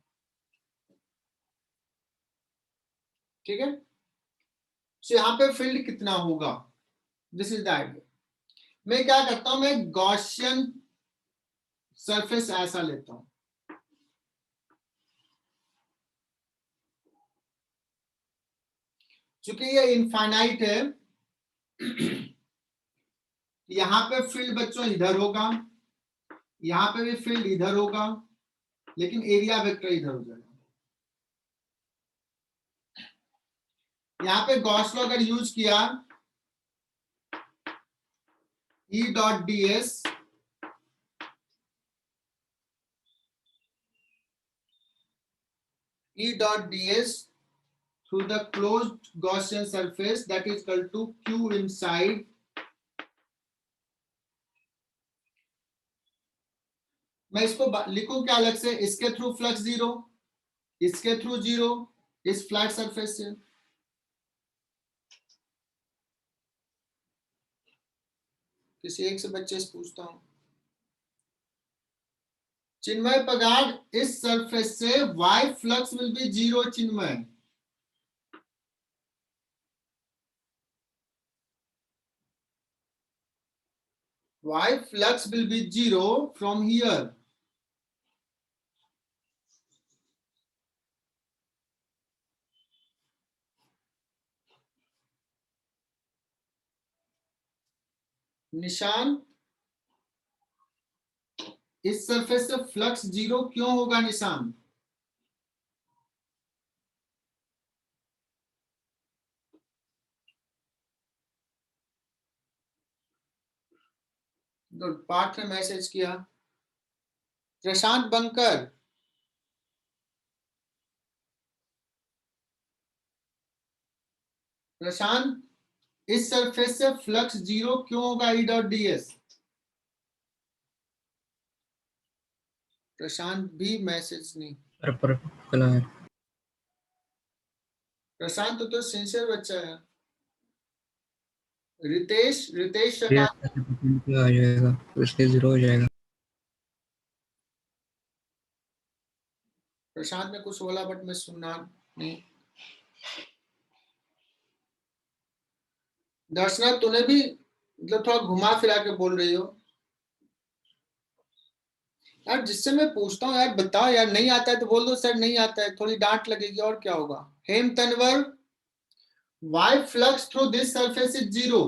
ठीक है? तो यहाँ पे फील्ड कितना होगा, दिस इज द आइडिया। मैं क्या करता हूं, मैं गॉसियन सरफेस ऐसा लेता हूं, चूंकि ये इनफाइनाइट है, यहाँ पे फील्ड बच्चों इधर होगा, यहाँ पे भी फील्ड इधर होगा, लेकिन एरिया वेक्टर इधर हो जाएगा। यहाँ पे गॉस लॉ अगर यूज किया, E dot ds through the closed Gaussian surface, that is equal to Q inside मैं इसको लिखूं क्या अलग से, इसके थ्रू फ्लक्स जीरो, इसके थ्रू जीरो, इस फ्लैट सरफेस से। किसी एक से बच्चे से पूछता हूं, चिन्मय पगार, इस सरफेस से y flux will be zero. Chinmay, y flux will be zero from here. निशान, इस सरफेस से फ्लक्स जीरो क्यों होगा निशान? पार्थ ने मैसेज किया, प्रशांत बंकर, प्रशांत, इस सरफेस से फ्लक्स जीरो क्यों होगा E डॉट ds? प्रशांत भी मैसेज नहीं। प्रशांत तो सिंसियर बच्चा है। रितेश, रितेश आ जाएगा तो इसलिए जीरो हो जाएगा। प्रशांत ने कुछ बोला बट मैं सुनना नहीं। दर्शना, तूने भी मतलब थोड़ा घुमा फिरा के बोल रही हो यार, जिससे मैं पूछता हूँ यार बताओ यार, नहीं आता है तो बोल दो सर नहीं आता है, थोड़ी डांट लगेगी और क्या होगा। Hem Tanwar, why flux through this surface is zero.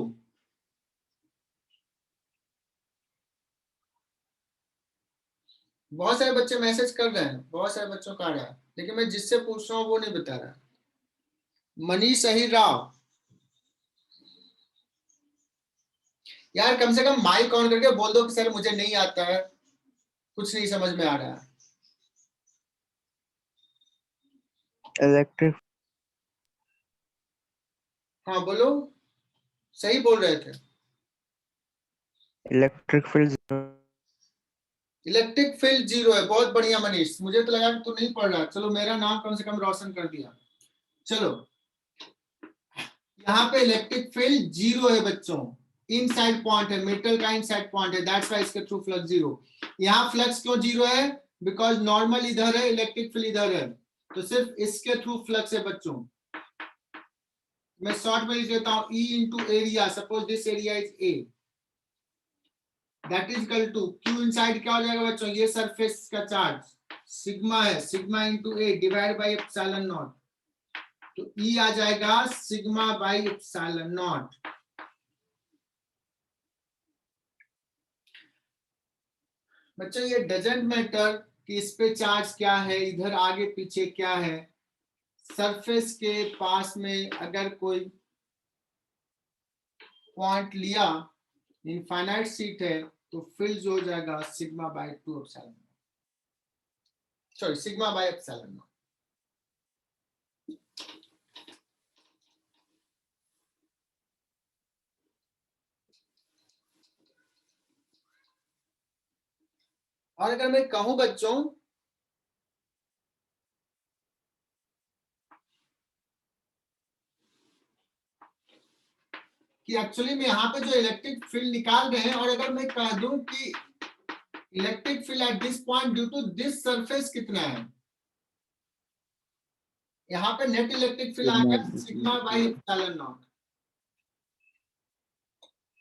बहुत सारे बच्चे मैसेज कर रहे हैं, बहुत सारे बच्चों का आ रहा है, लेकिन मैं जिससे पूछ रहा हूँ वो नहीं बता रहा। मनीष अहिर राव, यार कम से कम माइक ऑन करके बोल दो कि सर मुझे नहीं आता है, कुछ नहीं समझ में आ रहा है। इलेक्ट्रिक, हाँ बोलो, सही बोल रहे थे। Electric field, electric field zero है, बहुत बढ़िया मनीष, मुझे तो लगा कि तू नहीं पढ़ रहा। चलो मेरा नाम कम से कम रोशन कर दिया। चलो यहाँ पे इलेक्ट्रिक फील्ड जीरो है बच्चों, इनसाइड पॉइंट है, मेटल का इनसाइड पॉइंट है, दैट्स व्हाई इसके थ्रू फ्लक्स जीरो। यहाँ फ्लक्स क्यों जीरो है? बिकॉज नॉर्मल इधर है, इलेक्ट्रिक फील्ड इधर है, तो सिर्फ इसके थ्रू फ्लक्स है बच्चों। मैं शॉर्ट में लिख देता हूँ, E into area, suppose this area is A, that is equal to Q inside क्या हो जाएगा बच्चों, ये सरफेस का चार्ज सिग्मा है, sigma into A divide by epsilon not, तो ई आ जाएगा सिग्मा बाई एप्सिलॉन नॉट। बच्चों ये डजंट मैटर कि इस पे चार्ज क्या है, इधर आगे पीछे क्या है, सरफेस के पास में अगर कोई पॉइंट लिया, इनफाइनाइट शीट है, तो फील्ड जो हो जाएगा sigma by 2 epsilon, sorry sigma by epsilon. और अगर मैं कहूं बच्चों कि एक्चुअली में यहाँ पे जो इलेक्ट्रिक फील्ड निकाल रहे हैं, और अगर मैं कह दूं कि electric field at this point due to this surface कितना है, यहाँ पे नेट इलेक्ट्रिक फील्ड आएगा सिग्मा बाई एप्सिलॉन नॉट।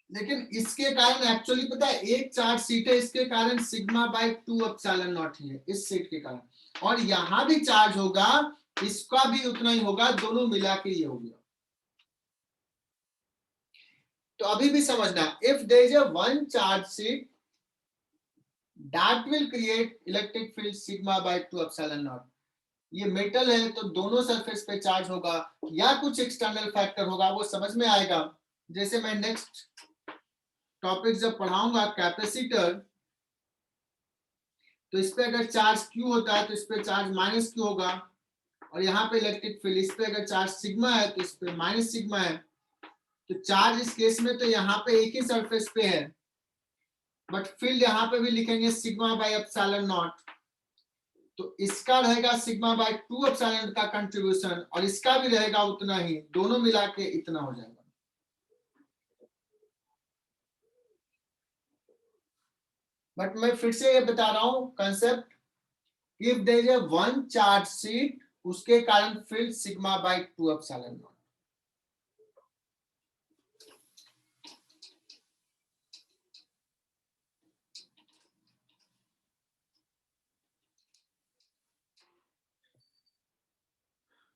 लेकिन इसके कारण एक्चुअली पता है एक चार्ज सीट है, इसके कारण सिग्मा बाई 2 एप्सिलॉन नॉट ही है इस सीट के कारण, और यहाँ भी चार्ज होगा, इसका भी उतना ही होगा, दोनों मिला के ये हो गया। तो अभी भी समझना, if there is a one charge sheet that will create electric field sigma by 2 epsilon not, ये मेटल है तो दोनों सरफेस पे चार्ज होगा या कुछ एक्सटर्नल फैक्टर होगा, वो समझ में आएगा। जैसे मैं नेक्स्ट टॉपिक जब पढ़ाऊंगा कैपेसिटर, तो इस पे अगर चार्ज Q होता है तो इस पे चार्ज माइनस Q होगा, और यहाँ पे इलेक्ट्रिक फील्ड इस पे अगर चार्ज सिग्मा है तो इस पे माइनस सिग्मा है, तो चार्ज इस केस में तो यहाँ पे एक ही सरफेस पे है, बट फील्ड यहाँ पे भी लिखेंगे सिग्मा बाय एप्सिलॉन नॉट, तो इसका रहेगा सिग्मा बाय 2 एप्सिलॉन का कंट्रीब्यूशन, और इसका भी रहेगा उतना ही, दोनों मिला के इतना हो जाएगा। बट मैं फिर से ये बता रहा हूं concept, if there is a one charge sheet, उसके कारण field sigma by 2 epsilon not.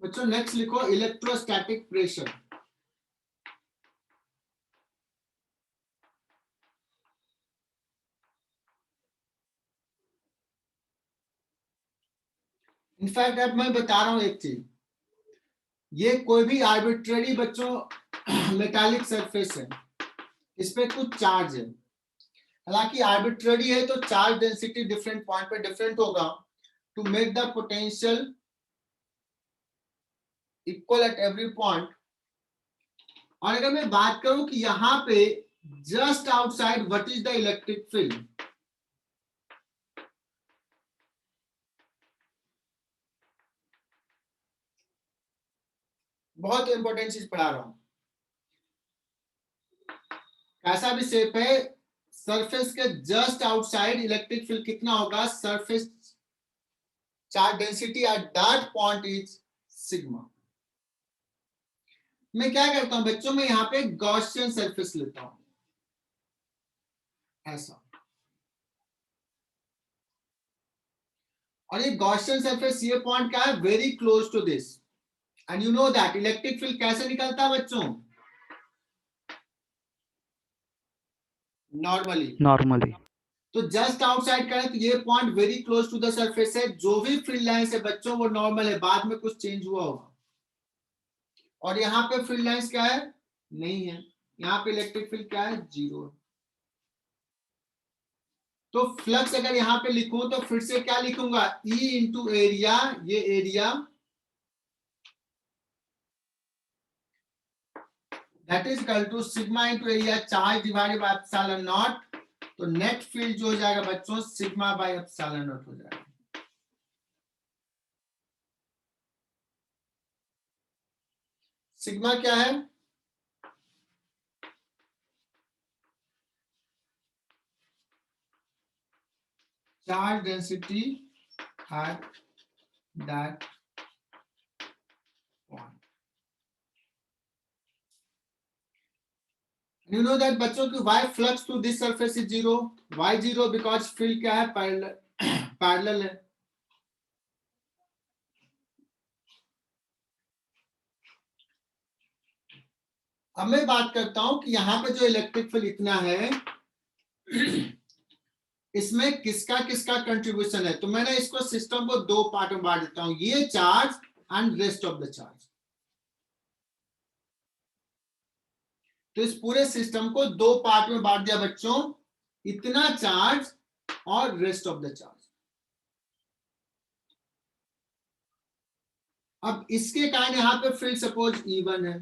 बच्चों नेक्स्ट लिखो इलेक्ट्रोस्टैटिक प्रेशर। इनफैक्ट अब मैं बता रहा हूं एक चीज, ये कोई भी आर्बिट्ररी बच्चों मेटालिक सरफेस है, इस पे कुछ चार्ज है, हालांकि आर्बिट्ररी है तो चार्ज डेंसिटी डिफरेंट पॉइंट पे डिफरेंट होगा, to make the potential equal at every point. और अगर मैं बात करूं कि यहाँ पे just outside what is the electric field, बहुत इंपॉर्टेंट चीज पढ़ा रहा हूं, कैसा भी शेप है, सरफेस के जस्ट आउटसाइड इलेक्ट्रिक फील्ड कितना होगा, surface charge density at that point is sigma. मैं क्या करता हूं बच्चों, में यहाँ पे गॉसियन सरफेस लेता हूं ऐसा, और ये गॉसियन सरफेस, ये पॉइंट क्या है, very close to this, and you know that electric field कैसे निकलता है बच्चों, नॉर्मली तो जस्ट आउटसाइड करें तो ये point very close to the surface है, जो भी फील्ड लाइंस है बच्चों वो नॉर्मल है, बाद में कुछ चेंज हुआ होगा, और यहाँ पे फील्ड लाइंस क्या है, नहीं है, यहाँ पे इलेक्ट्रिक फील्ड क्या है, 0 है। तो फ्लक्स अगर यहाँ पे लिखूं तो फिर से क्या लिखूंगा, E इंटू एरिया, ये area that is equal to sigma into area charge divided by epsilon not, तो नेट फील्ड जो हो जाएगा बच्चों सिग्मा बाय एप्सिलॉन नॉट हो जाएगा। सिग्मा क्या है, charge density at that point. You know that बच्चों की y flux to this surface is 0, y 0 because field क्या है, पैरेलल है. अब मैं बात करता हूं कि यहाँ पे जो इलेक्ट्रिक फील्ड इतना है, इसमें किसका किसका कंट्रीब्यूशन है. तो मैंने इसको सिस्टम को दो पार्ट में बांट देता हूं, ये charge and rest of the charge. तो इस पूरे सिस्टम को दो पार्ट में बांट दिया बच्चों, इतना चार्ज और रेस्ट ऑफ द चार्ज. अब इसके कारण यहां पे फील्ड सपोज E1 है,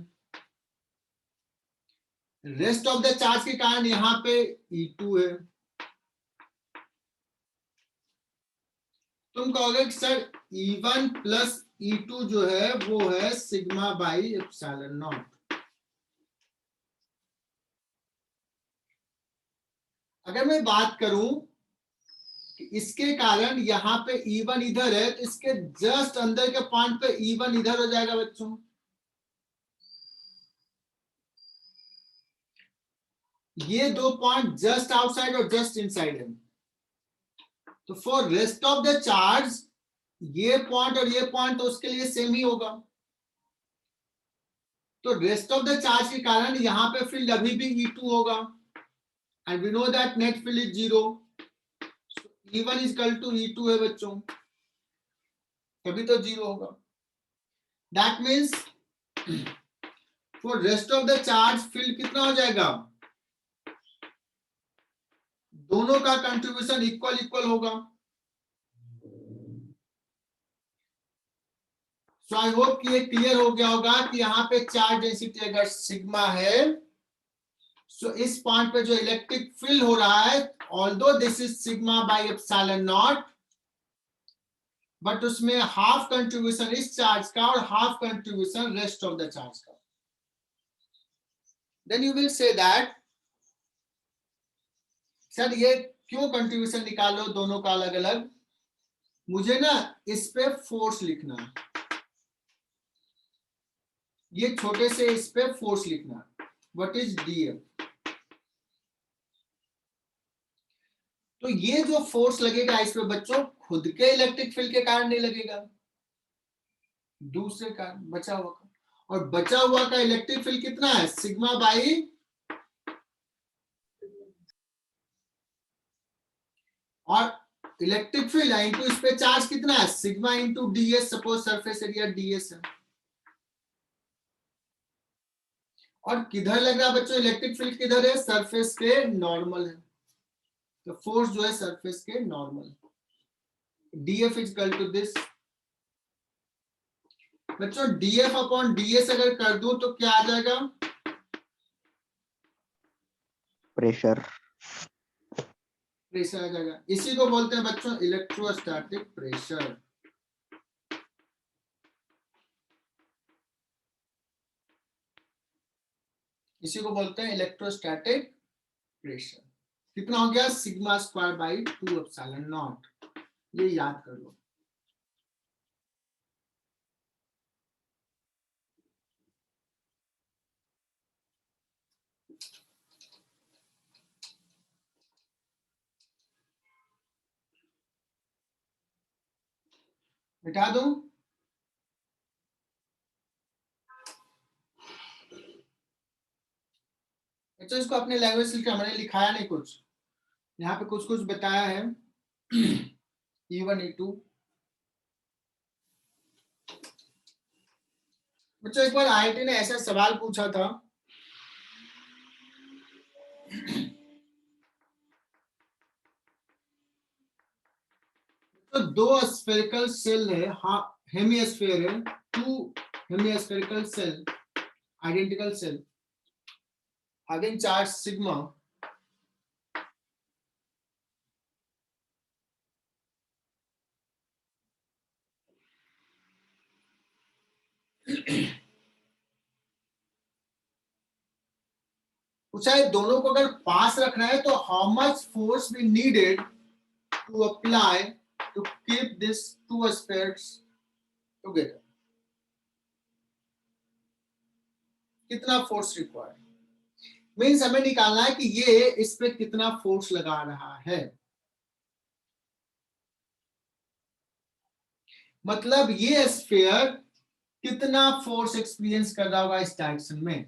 रेस्ट ऑफ द चार्ज के कारण यहां पे E2 है. तुम कहोगे कि सर E1 प्लस E2 जो है वो है सिग्मा बाई एप्सिलॉन नॉट. अगर मैं बात करूं कि इसके कारण यहां पे E1 इधर है, तो इसके जस्ट अंदर के पॉइंट पे E1 इधर हो जाएगा बच्चों. ये दो पॉइंट जस्ट आउटसाइड और जस्ट इनसाइड है. तो for rest of the charge ये पॉइंट और ये पॉइंट तो उसके लिए सेम ही होगा. तो रेस्ट ऑफ द चार्ज के कारण यहां पे फील्ड अभी भी E2 होगा, and we know that net field is 0. So E1 is equal to E2 है बच्चों, तभी तो 0 होगा. That means for rest of the charge field कितना हो जाएगा, दोनों का कंट्रीब्यूशन इक्वल इक्वल होगा. सो आई होप कि ये क्लियर हो गया होगा कि यहाँ पे चार्ज डेंसिटी अगर सिग्मा है, सो इस पॉइंट पे जो इलेक्ट्रिक फील्ड हो रहा है, although this is sigma by epsilon not, but उसमें हाफ कंट्रीब्यूशन इस चार्ज का और half contribution rest of the charge का. Then you will say that sir ये क्यों कंट्रीब्यूशन निकालो दोनों का अलग अलग. मुझे ना इस पे फोर्स लिखना है, ये छोटे से इस पे फोर्स लिखना है. What is DF. तो ये जो फोर्स लगेगा इस पे बच्चों, खुद के इलेक्ट्रिक फील्ड के कारण नहीं लगेगा, दूसरे कारण बचा हुआ का. और बचा हुआ का इलेक्ट्रिक फील्ड कितना है, सिग्मा बाई, और इलेक्ट्रिक फील्ड है इंटू इस पे चार्ज कितना है, sigma into DS. Suppose surface area DS है, और किधर लग रहा है बच्चों इलेक्ट्रिक फील्ड, किधर है, सरफेस के नॉर्मल है. तो फोर्स जो है सरफेस के normal. DF is equal to this. बच्चों डीएफ अपॉन डीएस अगर कर दूं तो क्या आ जाएगा, प्रेशर. प्रेशर आ जाएगा. इसी को बोलते हैं बच्चों इलेक्ट्रोस्टैटिक प्रेशर. इसी को बोलते हैं इलेक्ट्रोस्टैटिक प्रेशर. कितना हो गया, sigma square by 2 epsilon not. ये याद कर लो. मिटा दूं, अच्छा इसको अपने लैंग्वेज से लिखा, मैंने लिखाया नहीं कुछ, यहाँ पे कुछ कुछ बताया है. E1 E2. बच्चों एक बार आईआईटी ने ऐसा सवाल पूछा था, तो दो स्फेरिकल सेल है, हेमिस्फीयर है, two hemispherical shell, identical shell having charge sigma. पूछा है दोनों को अगर पास रखना है तो how much force be needed to apply to keep this two spheres together. कितना फोर्स रिक्वायर्ड. मीन्स हमें निकालना है कि ये इस पे कितना फोर्स लगा रहा है, मतलब ये स्फीयर कितना फोर्स एक्सपीरियंस कर रहा होगा इस डायरेक्शन में।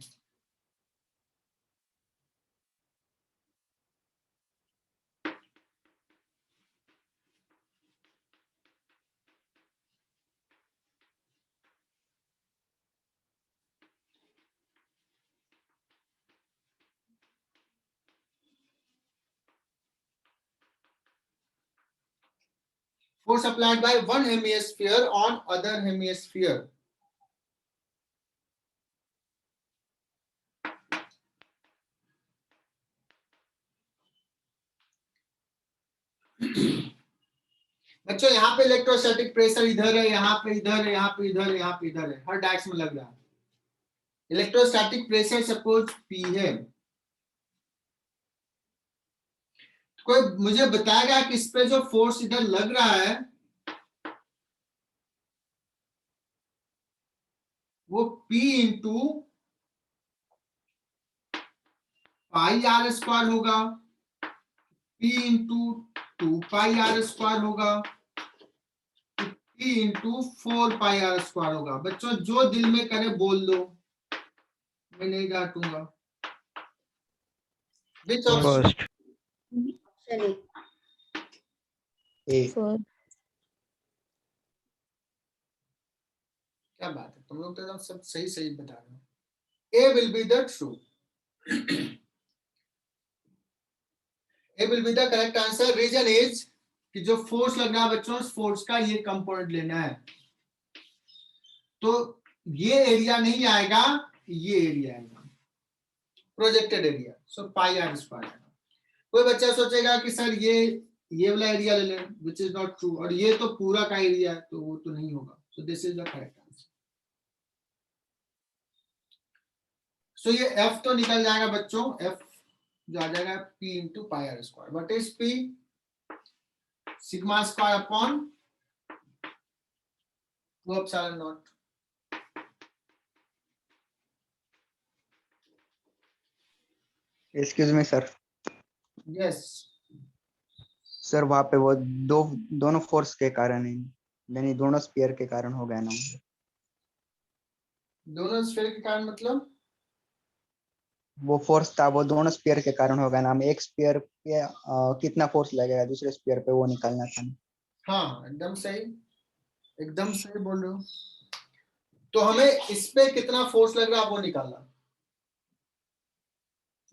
Force applied by one hemisphere on other hemisphere. बच्चों यहाँ पे इलेक्ट्रोस्टैटिक प्रेशर इधर है, यहाँ पे इधर है, यहाँ पे इधर है, यहाँ पे इधर है, हर डायरेक्शन में लग रहा है। इलेक्ट्रोस्टैटिक प्रेशर सपोज P है, कोई मुझे बताएगा कि इस पे जो फोर्स इधर लग रहा है वो P into pi r square होगा, P into 2 pi r square होगा, P into 4 pi r square होगा। बच्चों जो दिल में करे बोल दो, मैं नहीं डांटूंगा। Which option? First Option A. A. First. क्या बात है, तुम लोग तो एकदम सब सही सही बता रहे हो। A will be the true. A will be the correct answer. Reason is कि जो फोर्स लग रहा है बच्चों, उस फोर्स का ये कंपोनेंट लेना है, तो ये एरिया नहीं आएगा, ये एरिया आएगा, projected area, so pi r square आएगा। कोई बच्चा सोचेगा कि सर ये वाला एरिया ले लें, विच इज नॉट ट्रू, और ये तो पूरा का एरिया है, तो वो तो नहीं होगा। So this is the correct answer. So ये F तो निकल जाएगा बच्चों, F जो आ जाएगा P into pi r square. What is P? Sigma square upon 2 epsilon not. Excuse me sir, yes, sir वहां पे वो दोनों फोर्स के कारण है, यानी दोनों स्पीयर के कारण हो गया ना। दोनों स्फीयर के कारण मतलब वो फोर्स था, वो दोनों स्पीयर के कारण हो गया ना। हमें एक स्पीयर पे कितना फोर्स लगेगा दूसरे स्पीयर पे, वो निकालना था। हाँ एकदम सही, एकदम सही बोल रहे हो। तो हमें इस पे कितना फोर्स लग रहा है वो निकालना,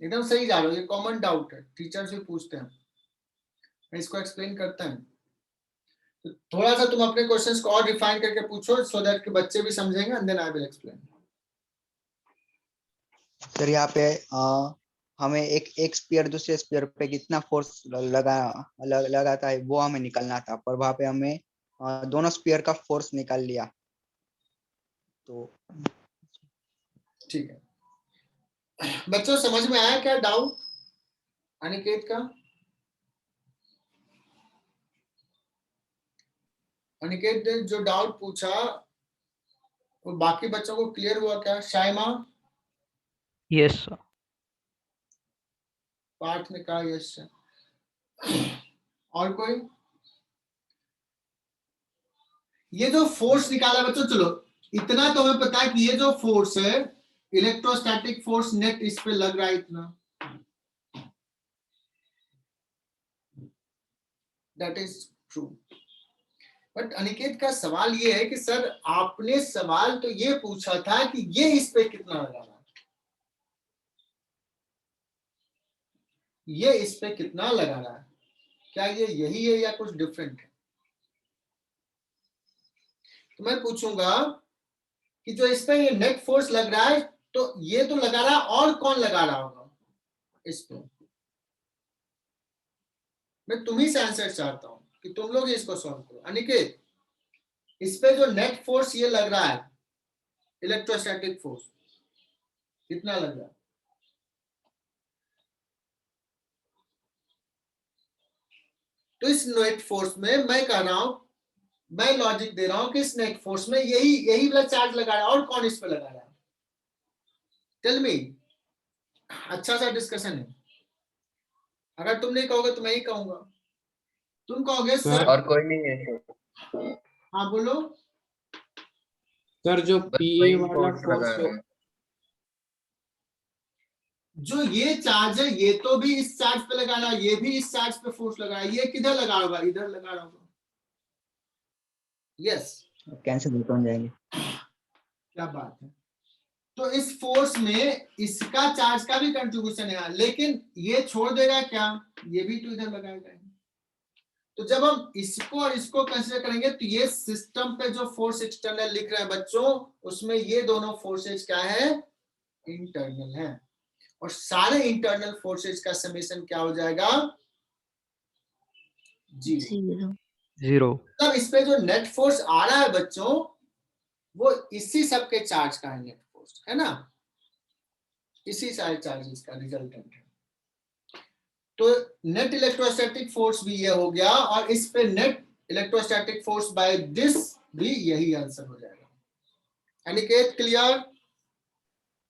एकदम सही जा रहे हो। ये कॉमन डाउट है, टीचर से पूछते हैं, मैं इसको एक्सप्लेन करता हूँ। तो थोड़ा सा तुम अपने क्वेश्चंस को और रिफाइन करके पूछो, सो दैट कि बच्चे भी समझेंगे, and then I will explain. Sir यहाँ पे हमें एक स्पीयर दूसरे स्पीयर पे कितना फोर्स लगाता है वो हमें निकालना था, पर वहां पे हमें दोनों स्पीयर का फोर्स निकाल लिया। तो ठीक है बच्चों, समझ में आया क्या डाउट अनिकेत का? अनिकेत ने जो डाउट पूछा वो बाकी बच्चों को क्लियर हुआ क्या? Shaima, yes sir. पार्थ ने कहा यस सर। और कोई? ये जो फोर्स निकाला बच्चों, चलो इतना तो हमें पता है कि ये जो फोर्स है इलेक्ट्रोस्टैटिक फोर्स नेट इस पे लग रहा है इतना, that is true. But Aniket का सवाल ये है कि सर आपने सवाल तो ये पूछा था कि ये इस पे कितना लगा रहा है, ये इस पे कितना लगा रहा है, क्या ये यही है या कुछ डिफरेंट है? तो मैं पूछूंगा कि जो इस पे ये नेट फोर्स लग रहा है, तो ये तो लगा रहा है, और कौन लगा रहा होगा इस पे? मैं तुम्ही से आंसर चाहता हूं कि तुम लोग इसको सॉल्व करो। अनिकेत, इस पे जो नेट फोर्स ये लग रहा है इलेक्ट्रोस्टैटिक फोर्स, कितना लग रहा है? तो इस नेट फोर्स में मैं कह रहा हूं, मैं लॉजिक दे रहा हूं कि इस नेट फोर्स में यही वाला चार्ज लगा रहा है, और कौन इस पे लगा रहा है? Tell me. अच्छा सा डिस्कशन है। अगर तुम नहीं कहोगे तो मैं ही कहूंगा। तुम कहोगे सर, और कोई नहीं है हाँ बोलो। सर जो बस पीए वही वाला फोर्स फोर्स लगा रहे हैं। जो ये चार्ज है ये तो भी इस चार्ज पे लगा रहा है, ये भी इस चार्ज पे फोर्स लगा रहा है, ये किधर लगा होगा? इधर लगा रहा होगा। यस, कैंसिल हो जाएंगे। क्या बात है। तो इस फोर्स में इसका चार्ज का भी कंट्रीब्यूशन है, लेकिन ये छोड़ देगा क्या? ये भी तो इधर लगाएगा। तो जब हम इसको और इसको कंसीडर करेंगे तो ये सिस्टम पे जो फोर्स एक्सटर्नल लिख रहे हैं बच्चों, उसमें ये दोनों फोर्सेज क्या है? इंटरनल है। और सारे इंटरनल फोर्सेज का समेशन क्या हो जाएगा? जीरो। जीरो। तब इस पे जो नेट फोर्स आ रहा है बच्चों, वो इसी सब के चार्ज का है नेट फोर्स, है ना? इसी सारे चार्जेस का रिजल्टेंट है। तो नेट इलेक्ट्रोस्टैटिक फोर्स भी ये हो गया, और इस पे net electrostatic force by this भी यही आंसर हो जाएगा। Aniket clear?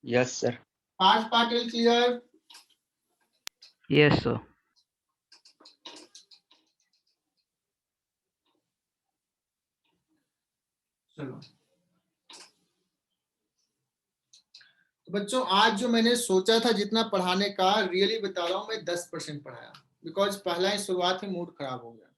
Yes sir. Parth Patil clear? Yes sir. चलो तो बच्चों, आज जो मैंने सोचा था जितना पढ़ाने का, रियली बता रहा हूं मैं 10% पढ़ाया, बिकॉज पहला ही शुरुआत में मूड खराब हो गया।